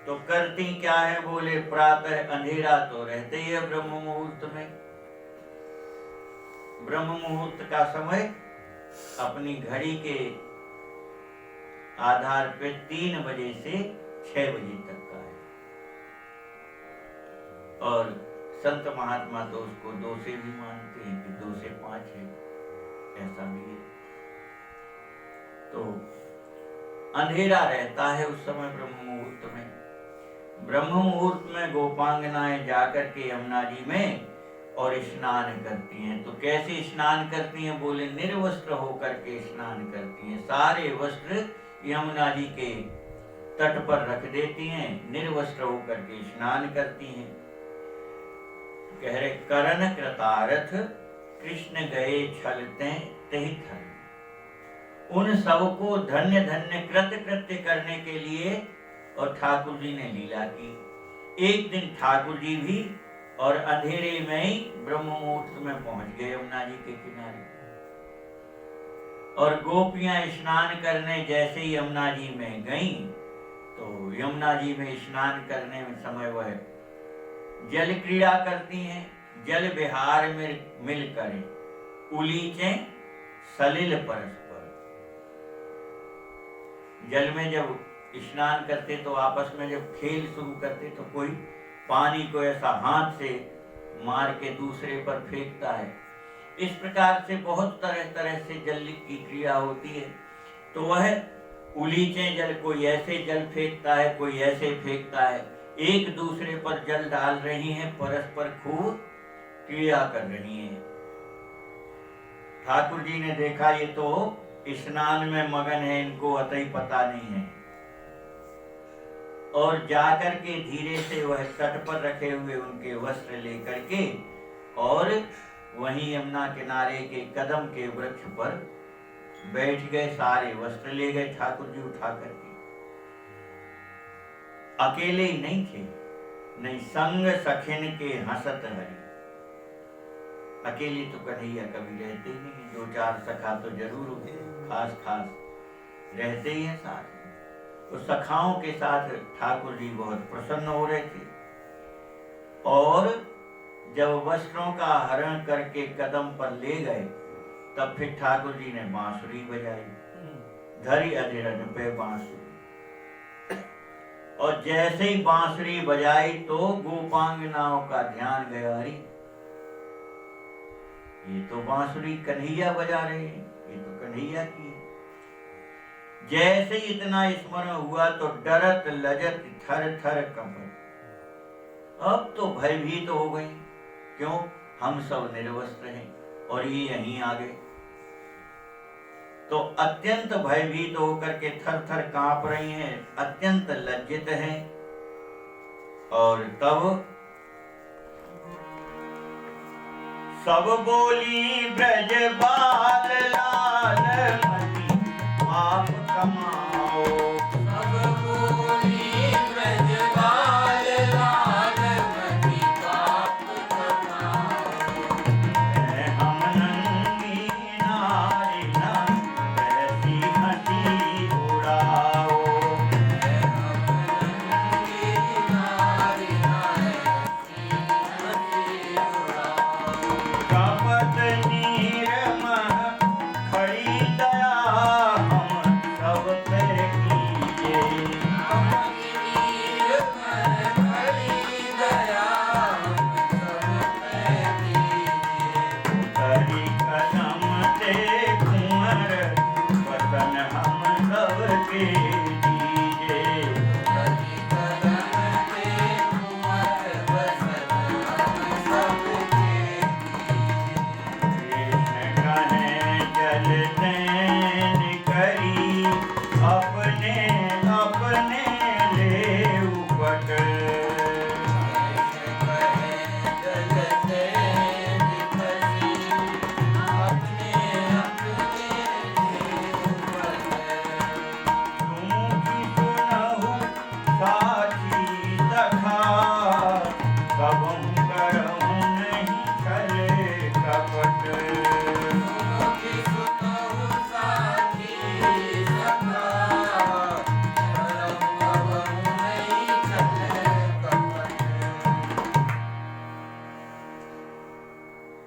तो करती क्या है? बोले प्रातः अंधेरा तो रहते ही है ब्रह्म मुहूर्त में। ब्रह्म मुहूर्त का समय अपनी घड़ी के आधार पे 3 बजे से 6 बजे तक का है, और संत महात्मा तो उसको 2 से भी मानते हैं कि 2 से 5 है, ऐसा भी है। तो अंधेरा रहता है उस समय ब्रह्म मुहूर्त में। ब्रह्म मुहूर्त में गोपांगनाएं जाकर के यमुना जी में और स्नान करती हैं। तो कैसे स्नान करती हैं? बोले निर्वस्त्र होकर के स्नान करती हैं। सारे वस्त्र यमुना जी के तट पर रख देती हैं, निर्वस्त्र होकर के स्नान करती हैं। कह रहे करण कृतारथ कृष्ण गए छलते तहि थल। उन सबको धन्य धन्य कृत कृत्य करने के लिए और ठाकुर जी ने लीला की। एक दिन ठाकुर जी भी और अंधेरे में ही ब्रह्म मुहूर्त में पहुंच गए यमुना जी के किनारे, और गोपियां स्नान करने जैसे ही यमुना जी में गईं तो यमुना जी में स्नान करने में समय वह जल क्रीड़ा करती हैं। जल विहार में मिलकर उलीचे सलिल परस्पर। जल में जब स्नान करते तो आपस में जब खेल शुरू करते तो कोई पानी को ऐसा हाथ से मार के दूसरे पर फेंकता है। इस प्रकार से बहुत तरह तरह से जल की क्रिया होती है। तो वह उलीचे जल, कोई ऐसे जल फेंकता है, कोई ऐसे फेंकता है, एक दूसरे पर जल डाल रही हैं, परस्पर खूब क्रिया कर रही हैं। ठाकुर जी ने देखा ये तो स्नान में मगन है, इनको अतई पता नहीं है, और जाकर के धीरे से वह तट पर रखे हुए उनके वस्त्र लेकर के और वहीं यमुना किनारे के कदम के वृक्ष पर बैठ गए। सारे वस्त्र ले गए ठाकुर जी उठा करके। अकेले ही नहीं थे, नहीं संग सखिन के हंसत हरि। अकेले तो कन्हैया कभी रहते ही नहीं, 2-4 सखा तो जरूर खास खास रहते ही हैं साथ। तो सखाओं के साथ ठाकुर जी बहुत प्रसन्न हो रहे थे, और जब वस्त्रों का हरण करके कदम पर ले गए तब फिर ठाकुर जी ने बांसुरी बजाई, धरी अधेरन पे बांसुरी। और जैसे ही बांसुरी बजाई तो गोपांगनाओं का ध्यान गया, अरे ये तो बांसुरी कन्हैया बजा रहे हैं, ये तो कन्हैया की है। जैसे ही इतना स्मरण हुआ तो डरत लजत थर थर कंपत। अब तो भयभीत हो गई, क्यों? हम सब निर्वस्त्र हैं और ये यहीं आ गए। तो अत्यंत भयभीत होकर के थर थर कांप रही हैं, अत्यंत लज्जित हैं। और तब सब बोली ब्रज बाल लाल मती पाप कमाओ। सब बोली ब्रज बाल लाल मती पाप कमाओ। हम नंगी नारी न ऐसी हंसी उड़ाओ। हम नंगी नारी न ऐसी हंसी उड़ाओ। कपट नीर मह खड़ी दया हम सब पे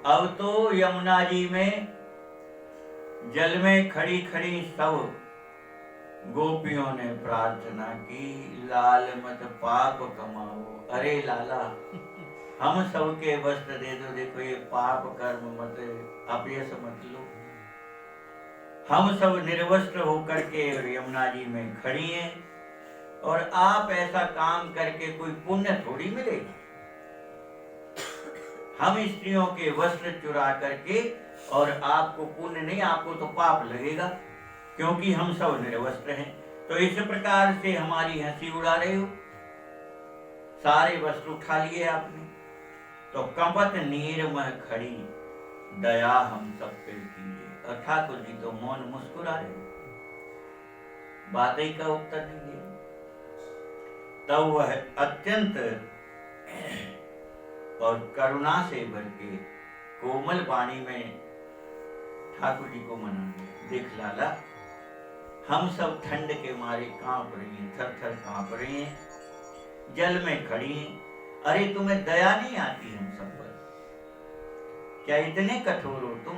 अब तो यमुना जी में जल में खड़ी खड़ी सब गोपियों ने प्रार्थना की, लाल मत पाप कमाओ। अरे लाला, हम सबके वस्त्र दे दो, देखो ये पाप कर्म मत अपयश मत लो। हम सब निर्वस्त्र होकर के यमुना जी में खड़ी हैं और आप ऐसा काम करके कोई पुण्य थोड़ी मिलेगा। हम स्त्रियों के वस्त्र चुरा करके, और आपको पुण्य नहीं, आपको तो पाप लगेगा, क्योंकि हम सब निर्वस्त्र हैं। तो इस प्रकार से हमारी हंसी उड़ा रहे हो, सारे वस्त्र उठा लिए आपने। तो कपट नीरमह खड़ी, दया हम सब पे कीजिए। और ठाकुर जी तो मौन मुस्कुरा रहे, बातें का उत्तर नहीं दे। तब वह अत्यंत और करुणा से भर के कोमल वाणी में ठाकुर जी को मना दिया। देख लाला, हम सब ठंड के मारे कांप रहे हैं, थर थर कांप रहे हैं, जल में खड़ी हैं। अरे तुम्हें दया नहीं आती हम सब पर? क्या इतने कठोर हो तुम?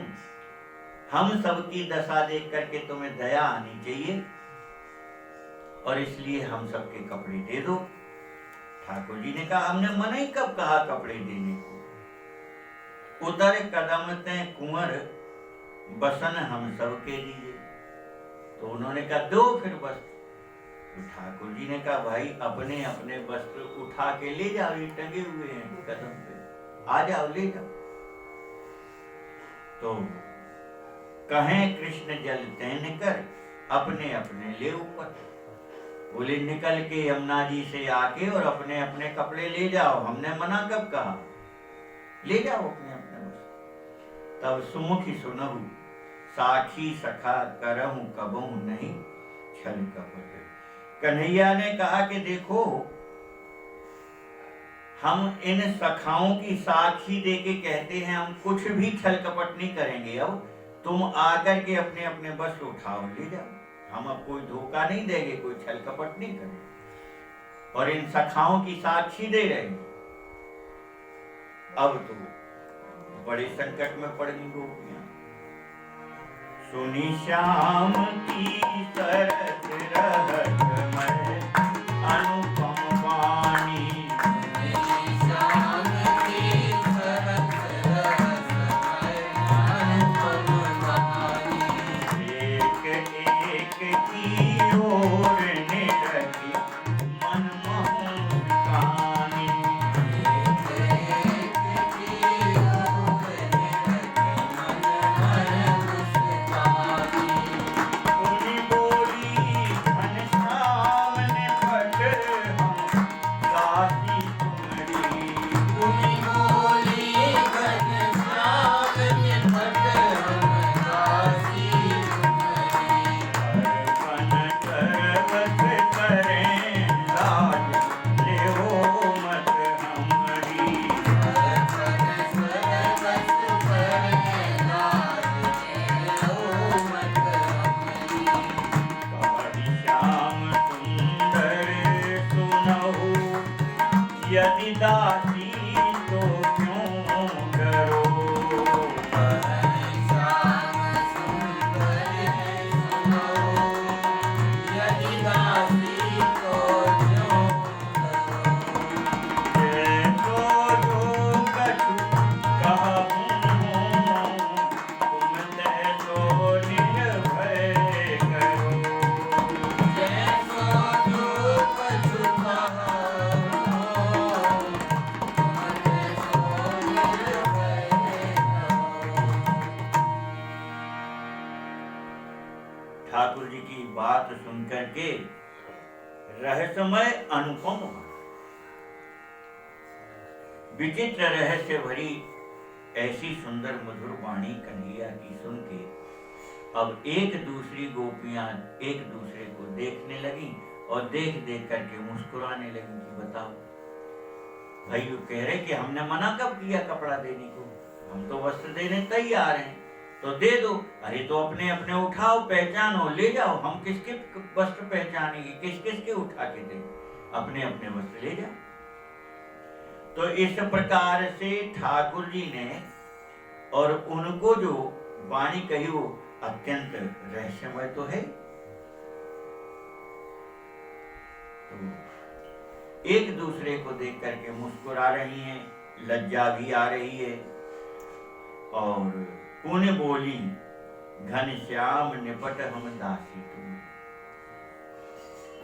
हम सबकी दशा देख करके तुम्हें दया आनी चाहिए, और इसलिए हम सबके कपड़े दे दो। ठाकुर जी ने कहा, हमने मना ही कब कहा कपड़े देने को? उतर कदम ते कुंवर बसन हम सबके दीजिए। तो उन्होंने कहा दो फिर वस्त्र। तो ठाकुर जी ने कहा, भाई अपने अपने वस्त्र उठा के ले जाओ, ये टंगे हुए हैं कदम पे, आ जाओ ले जाओ। तो कहें कृष्ण जल तैन कर, अपने अपने ले ऊपर। बोले निकल के यमुना जी से आके और अपने अपने कपड़े ले जाओ, हमने मना कब कहा? ले जाओ अपने अपने वस्त्र। तब सुमुखी सुनहु साखी सखा करहु कबहु नहीं छल कपट। कन्हैया ने कहा कि देखो, हम इन सखाओं की साक्षी देके कहते हैं हम कुछ भी छल कपट नहीं करेंगे। अब तुम आकर के अपने अपने वस्त्र उठाओ ले जाओ, हम अब कोई धोखा नहीं देंगे, कोई छल कपट नहीं करेंगे, और इन सखाओं की साक्षी दे रहे हैं। अब तो बड़े संकट में पड़ गई गोपियां। सुनी श्याम की सरस रहस्यमय अनुपम वाणी, श्याम की सरस रहस्यमय अनुपम वाणी। एक एक की ओर निरखी मन मोह कहानी। उनी बोली घनश्याम ने पट हम दासी तुम्हारी। उनी बोली घनश्याम ने पट हम दासी तुम्हारी। अर्पण करवत करें लाज, लेहो मत हमारी। अर्पण सर्वस करें लाज, लेहो मत हमारी। कवि श्याम सुंदर सुनहु, यदि दासी तो क्यों डरो। श्याम सुंदर सुनो, यदि दासी को क्यों डरो। जैसो जो कछु कहूँ, तुम तैसो निर्भय करो। जैसो जो कछु कहो, तुम तैसो निर्भय करो। ठाकुर जी की बात सुनकर के रहस्यमय अनुपम विचित्र रहस्य भरी ऐसी सुंदर मधुर वाणी कन्हैया की सुन के अब एक दूसरी गोपियां एक दूसरे को देखने लगी और देख देख करके मुस्कुराने लगी कि बताओ भाई, वो कह रहे कि हमने मना कब किया कपड़ा देने को, हम तो वस्त्र देने तैयार हैं, तो दे दो। अरे तो अपने अपने उठाओ, पहचानो, ले जाओ। हम किसके वस्त्र पहचानेंगे, किस किस के उठा के दें? अपने अपने वस्त्र ले जाओ। तो इस प्रकार से ठाकुर जी ने और उनको जो वाणी कही वो अत्यंत रहस्यमय तो है। तो एक दूसरे को देख करके मुस्कुरा रही हैं, लज्जा भी आ रही है। और पुण्य बोली घनश्याम निपट हम दासी तुम।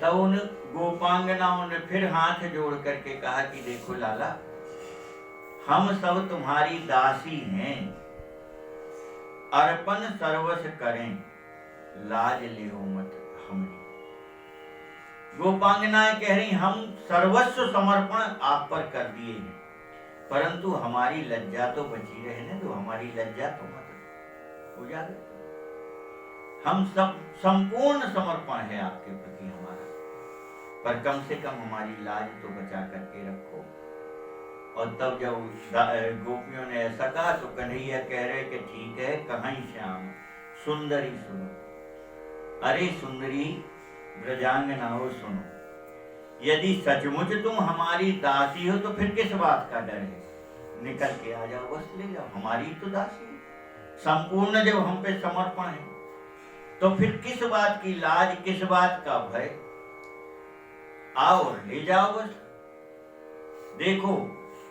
तब उन गोपांगनाओं ने फिर हाथ जोड़ करके कहा कि देखो लाला, हम सब तुम्हारी दासी हैं, अर्पण सर्वस्व करें, लाज लेओ मत हमें। गोपांगनाएं कह रही हम सर्वस्व समर्पण आप पर कर दिए हैं, परंतु हमारी लज्जा तो बची रहने दो, हमारी लज्जा तो मत उजागर। हम सब संपूर्ण समर्पण है आपके प्रति हमारा, पर कम से कम हमारी लाज तो बचा करके रखो। और तब जब गोपियों ने ऐसा कहा तो कन्हैया कह रहे कि ठीक है, कहाँ श्याम सुंदरी सुनो। अरे सुंदरी ब्रजांगनाओं सुनो, यदि सचमुच तुम हमारी दासी हो तो फिर किस बात का डर है? निकल के आ जाओ, बस ले जाओ, हमारी तो दासी है। संपूर्ण जब हम पे समर्पण है तो फिर किस बात की लाज, किस बात का भय? आओ ले जाओ बस। देखो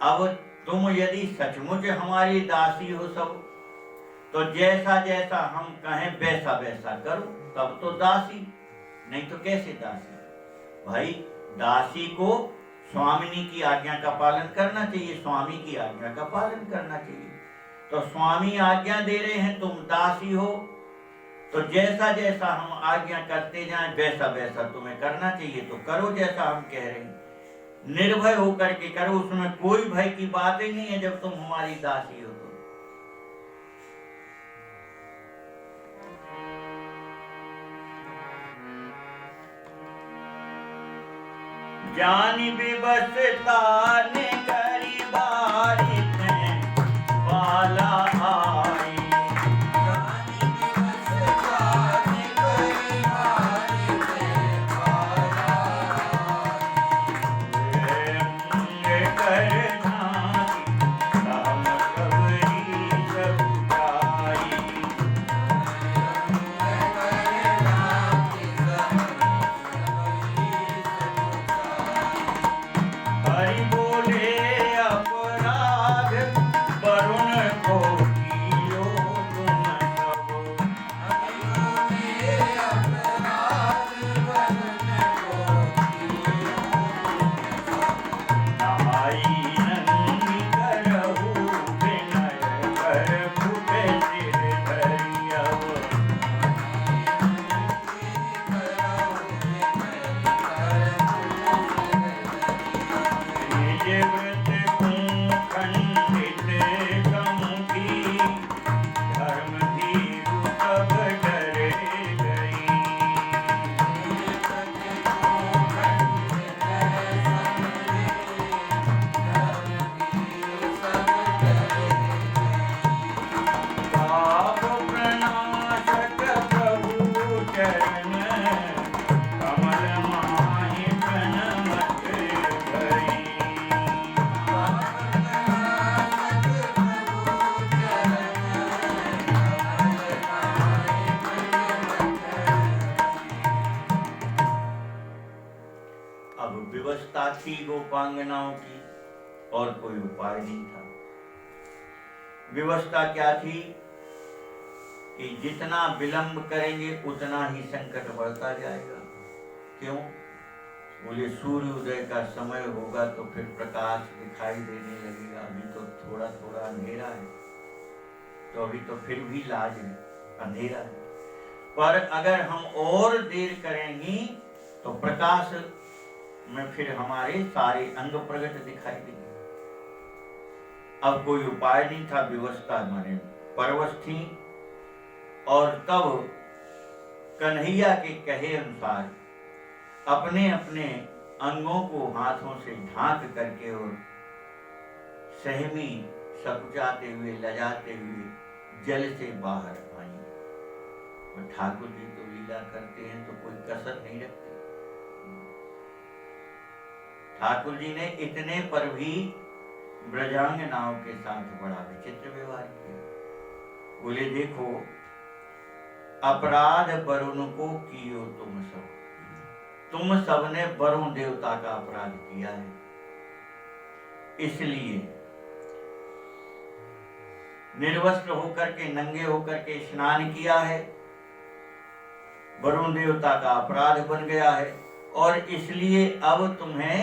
अब तुम यदि सचमुच हमारी दासी हो सब, तो जैसा जैसा हम कहें वैसा वैसा करो, तब तो दासी, नहीं तो कैसे दासी? भाई दासी को स्वामिनी की आज्ञा का पालन करना चाहिए, स्वामी की आज्ञा का पालन करना चाहिए। तो स्वामी आज्ञा दे रहे हैं, तुम दासी हो, तो जैसा जैसा हम आज्ञा करते जाएं वैसा वैसा तुम्हें करना चाहिए। तो करो जैसा हम कह रहे हैं, निर्भय होकर के करो, उसमें कोई भय की बात ही नहीं है जब तुम हमारी दासी हो तो। जानी विवशता ने करी बारी में बाला आई, जानी विवशता ने करी बारी में बाला ये कर झांकी राम कबरी सबुताई। हरि बोले अपराध वरुण को कियो तुम सब, नहाई नंगी करहु विनय कर फूटे सिर धरियव। निज व्रत को खंडित समुखी, धर्म धीरु सब डरे गई। पाप प्रणाशक प्रभु चरण, कमल माहि प्रणमत भई। अब विवशता थी गोपांगनाओं की और कोई उपाय नहीं था। विवशता क्या थी कि जितना विलंब करेंगे उतना ही संकट बढ़ता जाएगा। क्यों? बोले सूर्य उदय का समय होगा तो फिर प्रकाश दिखाई देने लगेगा, अभी तो थोड़ा थोड़ा अंधेरा है, तो अभी तो फिर भी लाज है, अंधेरा है। पर अगर हम और देर करेंगी तो प्रकाश में फिर हमारे सारे अंग प्रकट दिखाई देंगे। अब कोई उपाय नहीं था, विवशता माने परवश थी। और तब कन्हैया के कहे अनुसार अपने अपने अंगों को हाथों से ढांक करके और सहमी सकुचाते हुए लजाते हुए जल से बाहर आई। और ठाकुर जी तो लीला करते हैं तो कोई कसर नहीं रखते। ठाकुर जी ने इतने पर भी ब्रजांगनाओं के साथ बड़ा विचित्र व्यवहार किया। बोले देखो, अपराध वरुण को कियो तुम सबने वरुण देवता का अपराध किया है, इसलिए निर्वस्त्र होकर के, नंगे होकर के स्नान किया है, वरुण देवता का अपराध बन गया है, और इसलिए अब तुम्हें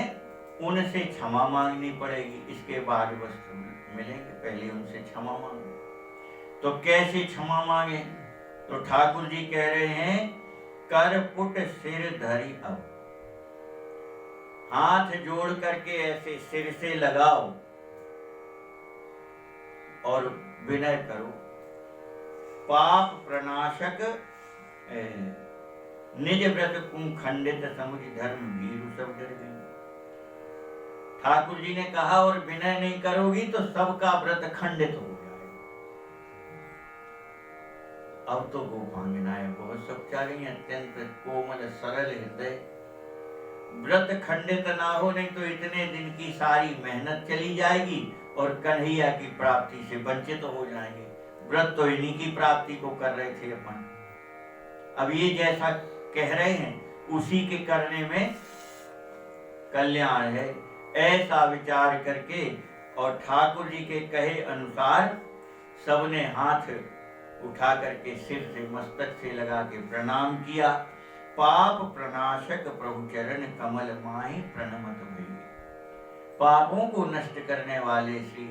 उनसे क्षमा मांगनी पड़ेगी। इसके बाद वस्त्र मिलेंगे, पहले उनसे क्षमा मांगो। तो कैसे क्षमा मांगे? तो ठाकुर जी कह रहे हैं, कर पुट सिर धरी अब, हाथ जोड़ करके ऐसे सिर से लगाओ और विनय करो। पाप प्रनाशक निज व्रत कुं खंडित समुझ धर्म भीरु सब डर गए। ठाकुर जी ने कहा, और विनय नहीं करोगी तो सबका व्रत खंडित हो जाएगा। अब तो गोपांगनाएं बहुत सुख चाही, अत्यंत कोमल सरल हृदय। व्रत खंडित ना हो, नहीं तो इतने दिन की सारी मेहनत चली जाएगी और कन्हैया की प्राप्ति से वंचित हो जाएंगे। व्रत तो इन्हीं की प्राप्ति को कर रहे थे अपन, अब ये जैसा कह रहे हैं उसी के करने में कल्याण है, ऐसा विचार करके और ठाकुर जी के कहे अनुसार सबने हाथ उठा करके सिर से मस्तक से लगा के प्रणाम किया। पाप प्रनाशक प्रभु चरण कमल माहि प्रणमत भई। पापों को नष्ट करने वाले श्री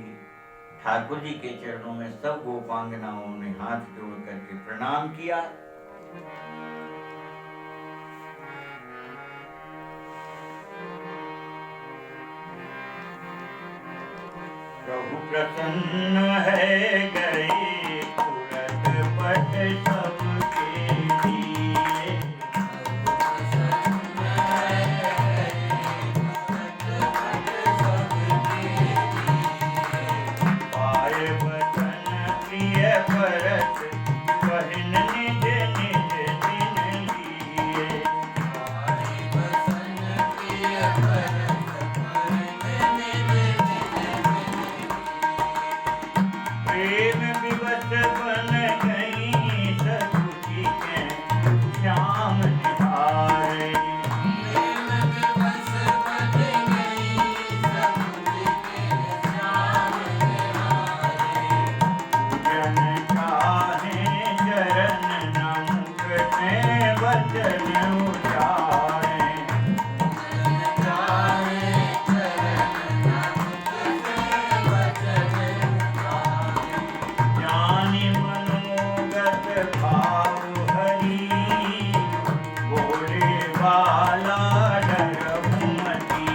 ठाकुर जी के चरणों में सब गोपांगनाओं ने हाथ जोड़ करके प्रणाम किया। प्रभु प्रसन्न है गए तुरंत पट सबके लिए। पाए वचन प्रिय भरत बहन निज निज दिन लिए। प्रेम विवश बन गई सकुची के श्याम निहारे। पूजन चाहे चरण नमुख में वचन उचारे। ज्ञानी मनोगत भाव हरि बोले वाला डरहु मति।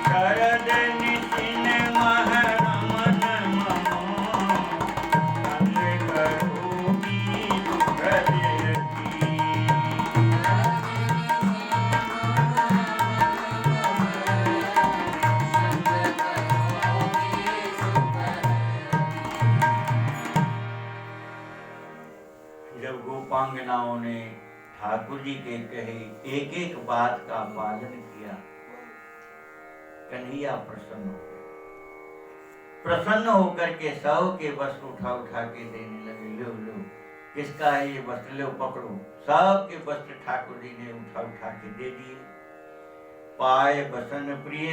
शरद निशिन मह रमन मनो संग करोगी सुखदयति। जब गोपांगनाओं ने ठाकुर जी के कहे एक एक बात का पालन किया, कन्हैया प्रसन्न हो गए। प्रसन्न होकर के सब के वस्त्र उठा उठा के देने लगे। लो लो, किसका है ये वस्त्र, लो पकड़ो। सब के वस्त्र ठाकुर जी ने उठा उठा के दे दिए। पाए बसन प्रिय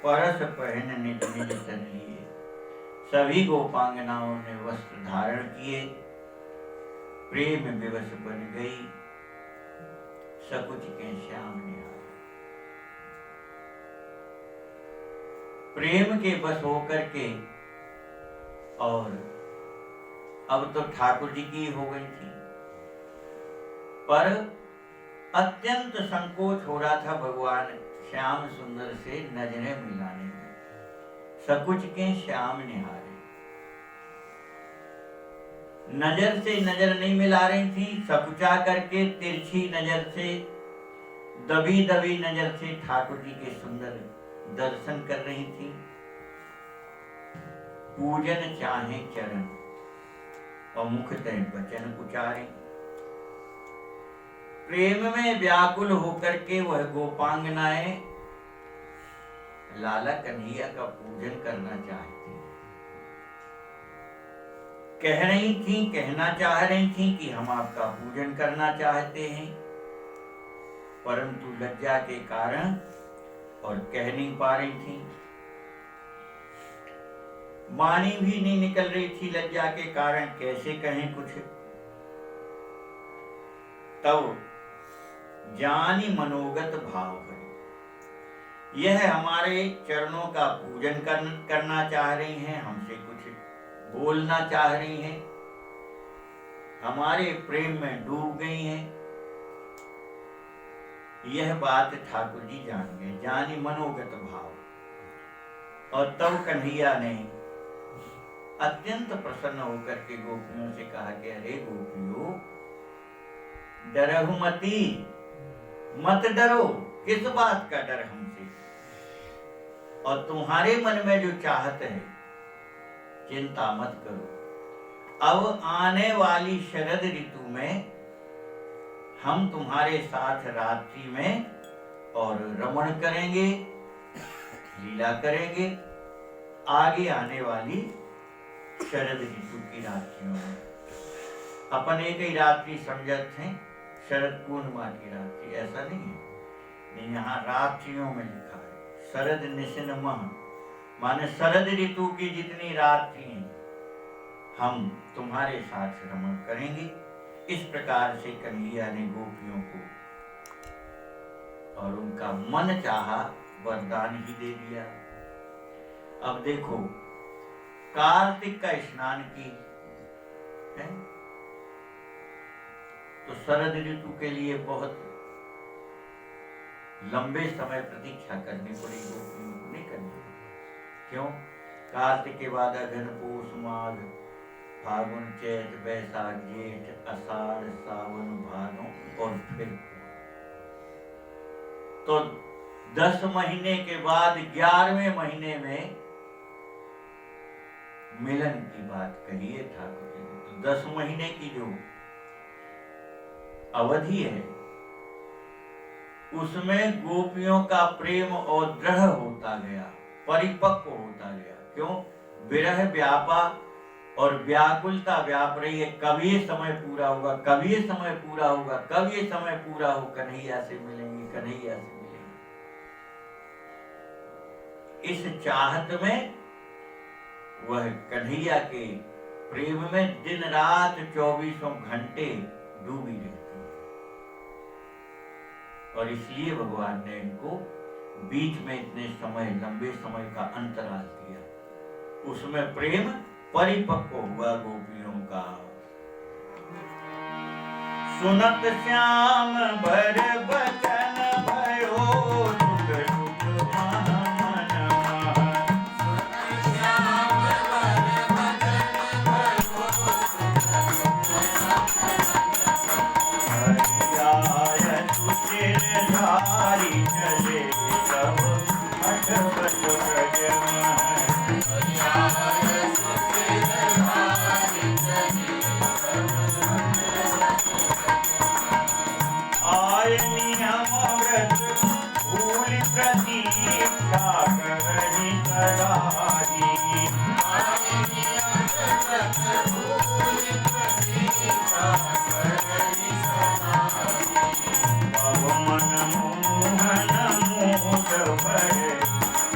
परस पहन निज निज तन लिए। सभी गोपांगनाओं ने वस्त्र धारण किए, प्रेम विवश बन गई सकुच के श्याम निहारे। प्रेम के बस होकर के, और अब तो ठाकुर जी की हो गई थी, पर अत्यंत संकोच हो रहा था भगवान श्याम सुंदर से नजरें मिलाने में। सकुच के श्याम निहारे, नजर से नजर नहीं मिला रही थी, सकुचा करके तिरछी नजर से, दबी दबी नजर से ठाकुर जी के सुंदर दर्शन कर रही थी। पूजन चाहे चरण और मुख तय वचन उचारे। प्रेम में व्याकुल होकर के वह गोपांगनाएं लाला कन्हैया का पूजन करना चाहती, कह रही थी, कहना चाह रही थी कि हम आपका पूजन करना चाहते हैं, परंतु लज्जा के कारण और कह नहीं पा रही थी। वाणी भी नहीं निकल रही थी लज्जा के कारण, कैसे कहें कुछ। तब जानी मनोगत भाव है, यह हमारे चरणों का पूजन करना चाह रही हैं, हमसे कुछ बोलना चाह रही हैं, हमारे प्रेम में डूब गई हैं। यह बात ठाकुर जी जान गए, जानी मनोगत भाव। और तब कन्हैया ने अत्यंत प्रसन्न होकर के गोपियों से कहा कि अरे गोपियों, डरहु मती, मत डरो, किस बात का डर हमसे, और तुम्हारे मन में जो चाहत है चिंता मत करो। अब आने वाली शरद ऋतु में हम तुम्हारे साथ रात्रि में और रमण करेंगे, लीला करेंगे। आगे आने वाली शरद ऋतु की रात्रियों में अपन एक ही रात्रि समझते हैं, शरद पूर्णिमा की रात्रि, ऐसा नहीं है। नहीं, यहाँ रात्रियों में लिखा है शरद निशिन मह, माने शरद ऋतु की जितनी रात्रि हैं हम तुम्हारे साथ रमण करेंगे। इस प्रकार से कन्हैया ने गोपियों को और उनका मन चाहा वरदान ही दे दिया। अब देखो, कार्तिक का स्नान की है तो शरद ऋतु के लिए बहुत लंबे समय प्रतीक्षा करनी पड़ी, गोपियों को नहीं करनी। क्यों? कार्तिक के बाद अघन पूष माघ फागुन चैत बैसाख जेठ आषाढ़ सावन भादों और फिर तो 10 महीने के बाद 11वें महीने में मिलन की बात कही है ठाकुर जी ने। तो 10 महीने की जो अवधि है उसमें गोपियों का प्रेम और दृढ़ होता गया, परिपक्व होता गया। क्यों? विरह व्यापा और व्याकुलता व्याप रही है, कब ये समय पूरा होगा, कब ये समय पूरा होगा, कब ये समय पूरा हो, कन्हैया से मिलेंगे, कन्हैया से मिलेंगे। इस चाहत में वह कन्हैया के प्रेम में दिन रात 24 घंटे डूबी रहती है। और इसलिए भगवान ने इनको बीच में इतने समय, लंबे समय का अंतराल दिया, उसमें प्रेम परिपक्व हुआ गोपियों का। सुनत श्याम भर बचन भयो, सुख सुख मन मन महन। सुनत श्याम भर बचन भयो, हरियाय सुचिर धारी चले सब अठवट ब्रज महन। हरियाय आय नियम व्रत भूल प्रतीक्षा करहि कराही। पवन मोहन मोद भय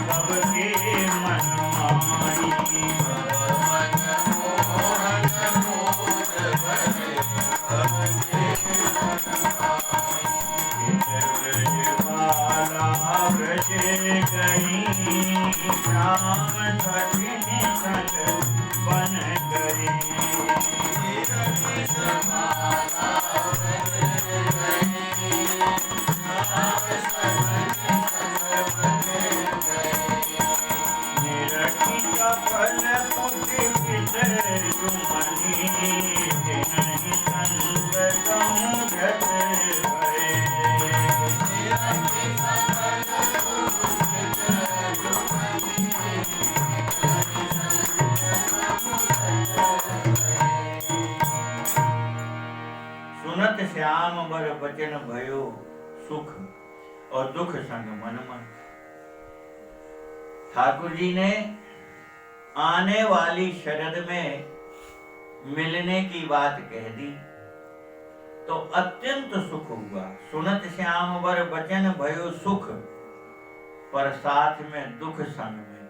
सबके मन माही। व्रज गई श्याम सखिनी सत बन गई। निरखी कपल पुट पितर जुमनी, तिनहि संग समुझत भय। सुनत श्याम बर बचन भयो सुख और दुख संग मन मन। ठाकुर जी ने आने वाली शरद में मिलने की बात कह दी तो अत्यंत सुख हुआ। सुनत श्याम बर बचन भयो सुख, पर साथ में दुख संग में,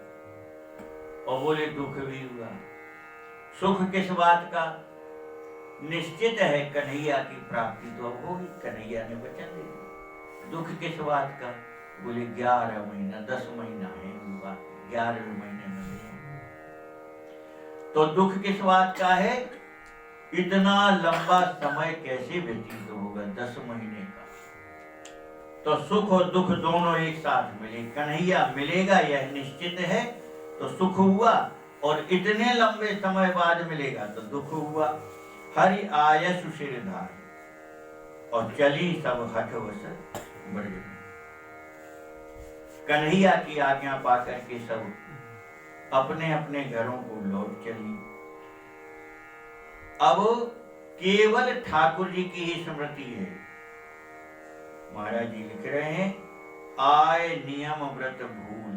और बोले दुख भी हुआ। सुख किस बात का? निश्चित है कन्हैया की प्राप्ति तो अब होगी, कन्हैया ने वचन दे दिया। दुख किस बात का? बोले 11 महीना 10 महीना है 11वें महीने में मिले। तो दुख किस बात का है? इतना लंबा समय कैसे व्यतीत होगा 10 महीने का। तो सुख और दुख दोनों एक साथ मिले, कन्हैया मिलेगा यह निश्चित है तो सुख हुआ, और इतने लंबे समय बाद मिलेगा तो दुख हुआ। हरि आयसु सिरधार और चली सब हठवश ब्रज में। कन्हैया की आज्ञा पाकर के सब अपने अपने घरों को लौट चली। अब केवल ठाकुर जी की ही स्मृति है। महाराज जी लिख रहे हैं, आए नियम व्रत भूल।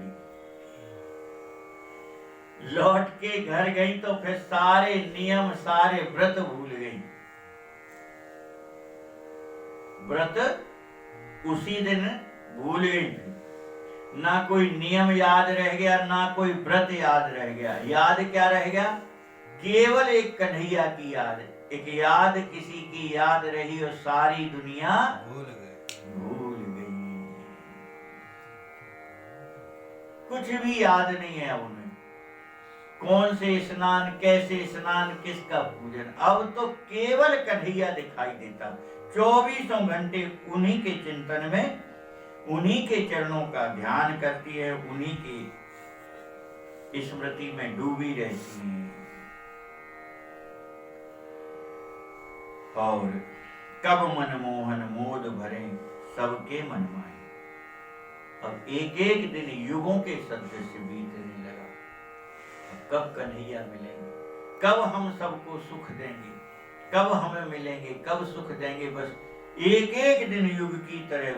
लौट के घर गई तो फिर सारे नियम सारे व्रत भूल गई। व्रत उसी दिन भूल गई थी। ना कोई नियम याद रह गया, ना कोई व्रत याद रह गया। याद क्या रह गया? केवल एक कन्हैया की याद। एक याद किसी की याद रही और सारी दुनिया भूल गई। कुछ भी याद नहीं है उन्हें। कौन से स्नान, कैसे स्नान, किसका पूजन, अब तो केवल कन्हैया दिखाई देता। 24 घंटे उन्हीं के चिंतन में, उन्हीं के चरणों का ध्यान करती है, उन्हीं की स्मृति में डूबी रहती है। और कब मनमोहन मोद भरे सबके मन माए। अब एक एक दिन युगों के सदृश बीतने लगा। अब कब कन्हैया मिलेंगे, कब हम सबको सुख देंगे, कब हमें मिलेंगे, कब सुख देंगे। बस एक एक दिन युग की तरह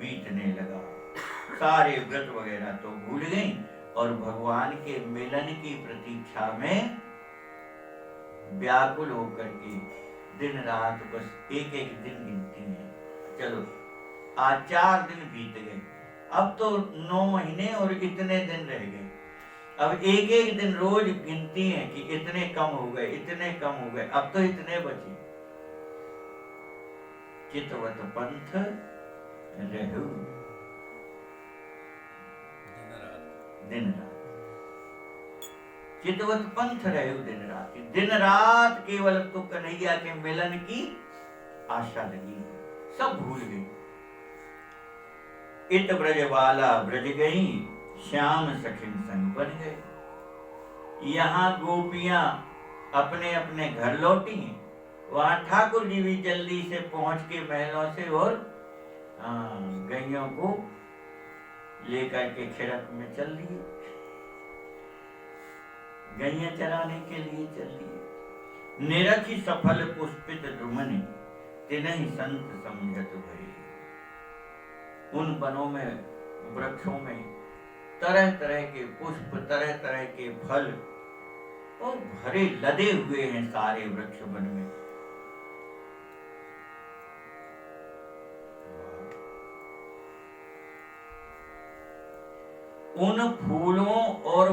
बीतने लगा। सारे व्रत वगैरह तो भूल गई और भगवान के मिलन की प्रतीक्षा में व्याकुल होकर के दिन रात बस एक एक दिन गिनती हैं। चलो आज 4 दिन बीत गए, अब तो 9 महीने और इतने दिन रह गए। अब एक एक दिन रोज गिनती हैं कि इतने कम हो गए, इतने कम हो गए, अब तो इतने बचे। चितवत पंथ रहु दिन रात, चितवत पंथ रहु दिन रात। दिन रात केवल तो कन्हैया के मिलन की आशा लगी, सब भूल गई। इत ब्रजबाला ब्रज गई, श्याम सखिन संग बन गए। यहाँ गोपियां अपने अपने घर लौटी, वहां ठाकुर जी भी जल्दी से पहुंच के महलों से और गैयों को लेकर के खिड़क में चल लिए, गैया चराने के लिए चल लिए। निरखी सफल पुष्पित द्रुमनि, तिनहि संत समझत भई। उन वनों में, वृक्षों में तरह तरह के पुष्प, तरह तरह के फल और भरे लदे हुए हैं सारे वृक्ष वन में। उन फूलों और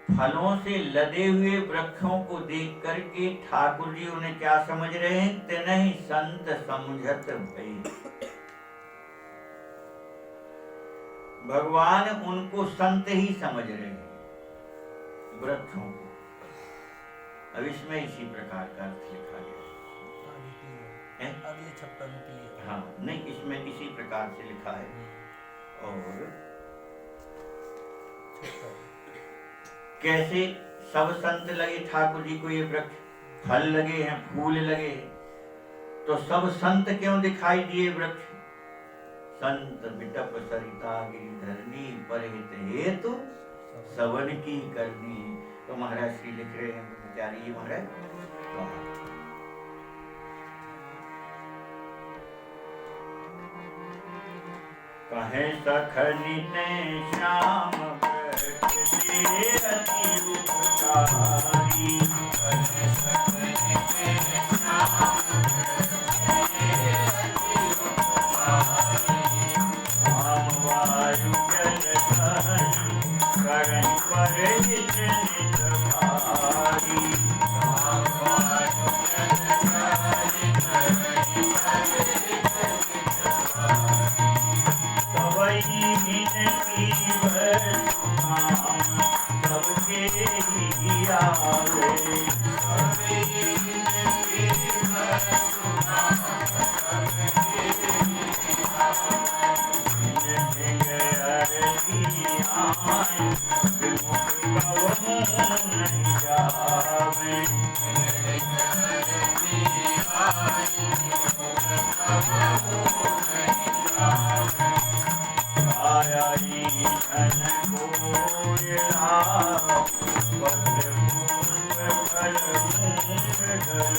फलों से लदे हुए वृक्षों को देख करके ठाकुर जी उन्हें क्या समझ रहे हैं? तिनहि संत समझत भई। भगवान उनको संत ही समझ रहे हैं, वृक्षों को। अब इसमें इसी प्रकार का अर्थ लिखा गया है। अब ये 56 के लिए। हाँ, नहीं, इसमें इसी प्रकार से लिखा है। और कैसे सब संत लगे ठाकुर जी को, ये वृक्ष, फल लगे हैं, फूल लगे हैं, तो सब संत क्यों दिखाई दिए वृक्ष? संत बिटप सरिता गिरिधरनी, परहित हेतु सवन की करनी। तो महाराज श्री लिख रहे हैं, बेचारी महाराज, कहे सखनी ने श्याम वृक्ष से अति उपकारी। कहे सखनी ने श्याम वृक्ष से अति उपकारी। काम वायु जल सहन करन पर हित नित भारी। काम वायु जल सहन करन पर हित नित भारी। सवई हिनकी वस्तु काम सबके ही आवे। सवई हिनकी वस्तु काम सबके ही आवे। हिन सिंह अरती आए विमुख कवनु नहीं जावे। आया ईशन कोयला पत्र पुष्प फल मूंग डल।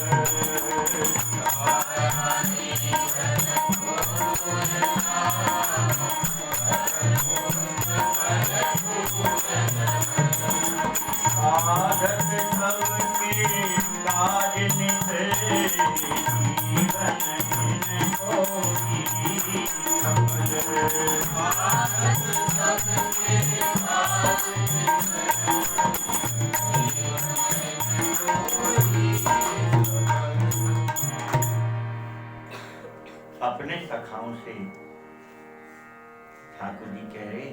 साधक सबके काज नित जीवन इनको ही सफल। अपने सखाओं से ठाकुर जी कह रहे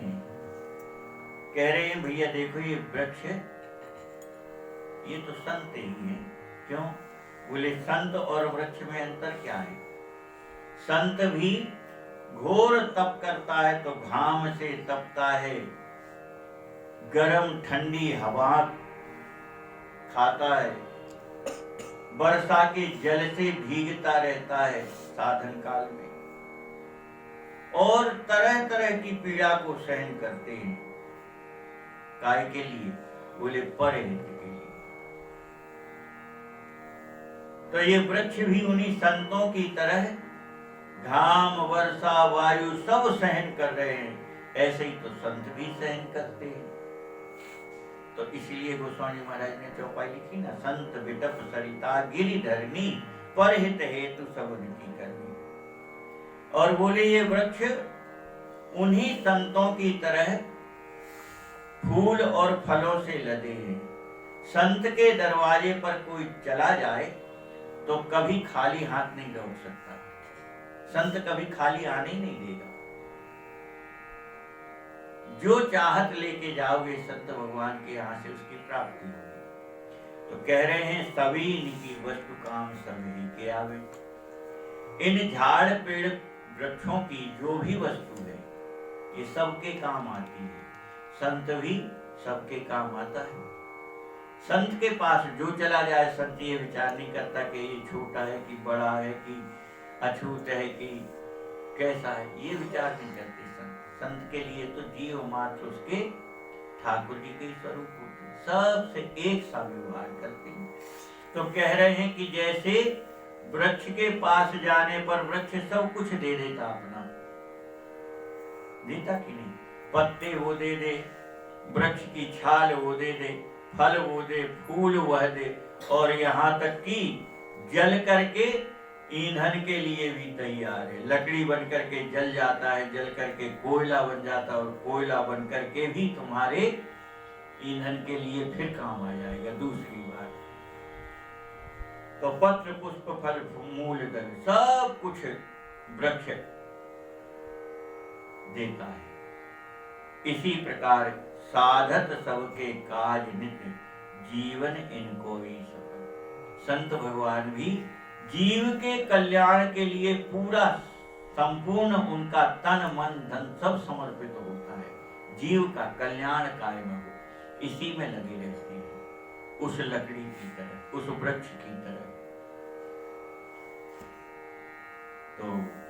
हैं भैया देखो ये वृक्ष ये तो संत ही है। क्यों? बोले संत और वृक्ष में अंतर क्या है? संत भी घोर तप करता है तो घाम से तपता है, गरम ठंडी हवा खाता है, वर्षा के जल से भीगता रहता है साधन काल में, और तरह तरह की पीड़ा को सहन करते हैं। काय के लिए? बोले परहित के लिए। तो ये वृक्ष भी उन्हीं संतों की तरह घाम वर्षा वायु सब सहन कर रहे हैं। ऐसे ही तो संत भी सहन करते हैं। तो इसलिए गोस्वामी महाराज ने चौपाई लिखी ना, संत विटप सरिता गिरिधरनी परहित हेतु सब उनकी करनी। और बोले ये वृक्ष उन्हीं संतों की तरह फूल और फलों से लदे हैं। संत के दरवाजे पर कोई चला जाए तो कभी खाली हाथ नहीं लौट सकता। संत कभी खाली आने ही नहीं देगा। जो चाहत लेके जाओगे संत भगवान के यहाँ से उसकी प्राप्ति होगी। तो कह रहे हैं सभी इनकी वस्तु काम सभी के आवे। इन झाड़ पेड़ वृक्षों की जो भी वस्तु है ये सबके काम आती है। संत भी सबके काम आता है। संत के पास जो चला जाए, संत ये विचार नहीं करता कि ये छोटा है कि बड़ा है कि अछूत है कि कैसा है, ये विचार नहीं करते संत। संत के लिए तो जीव मात्र उसके ठाकुर जी के स्वरूप होते हैं, सबसे एक सा व्यवहार करते हैं। तो कह रहे हैं कि जैसे वृक्ष के पास जाने पर वृक्ष सब कुछ दे देता, अपना देता कि नहीं? पत्ते वो दे दे, वृक्ष की छाल वो दे दे, फल वो दे, फूल वह दे, और यहाँ तक कि जल करके ईंधन के लिए भी तैयार है। लकड़ी बन करके जल जाता है, जल करके कोयला बन जाता है, और कोयला बन करके भी तुम्हारे ईंधन के लिए फिर काम आ जाएगा दूसरी बार। तो पत्र पुष्प फल मूल दल सब कुछ वृक्ष देता है। इसी प्रकार साधत सबके काज नित्य जीवन इनको ही सफल। संत भगवान भी जीव के कल्याण के लिए पूरा संपूर्ण उनका तन मन धन सब समर्पित होता है। जीव का कल्याण कायम हो, इसी में लगी रहती है, उस लकड़ी की तरह, उस वृक्ष की तरह। तो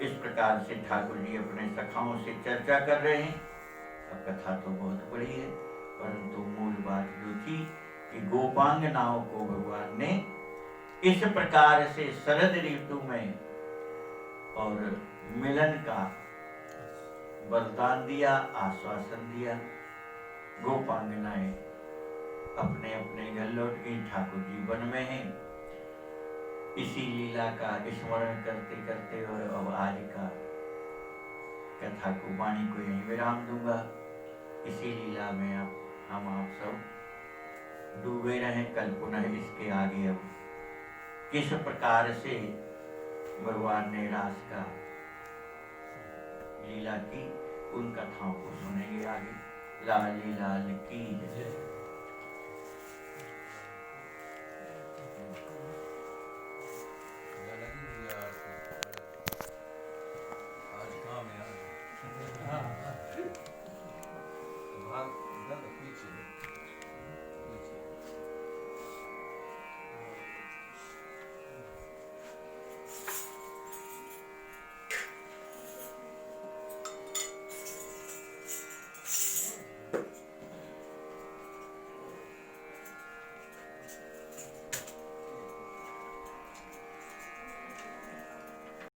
इस प्रकार से ठाकुर जी अपने सखाओं से चर्चा कर रहे हैं। अब कथा तो बहुत बड़ी है, परंतु मूल बात जो थी कि गोपांगनाओं को भगवान ने इस प्रकार से शरद ऋतु में और मिलन का वरदान दिया, आश्वासन दिया। गोपांगनाएं अपने अपने घर लौट गई, ठाकुर जी वन में हैं। इसी लीला का स्मरण करते करते और अब आज का कथा को वाणी को यहीं विराम दूंगा। इसी लीला में हम आप सब डूबे रहें। कल पुनः इसके आगे अब किस प्रकार से भगवान ने रास का लीला की, उन कथाओं को सुनेंगे आगे। लाली लाल की जय। भाग पीछे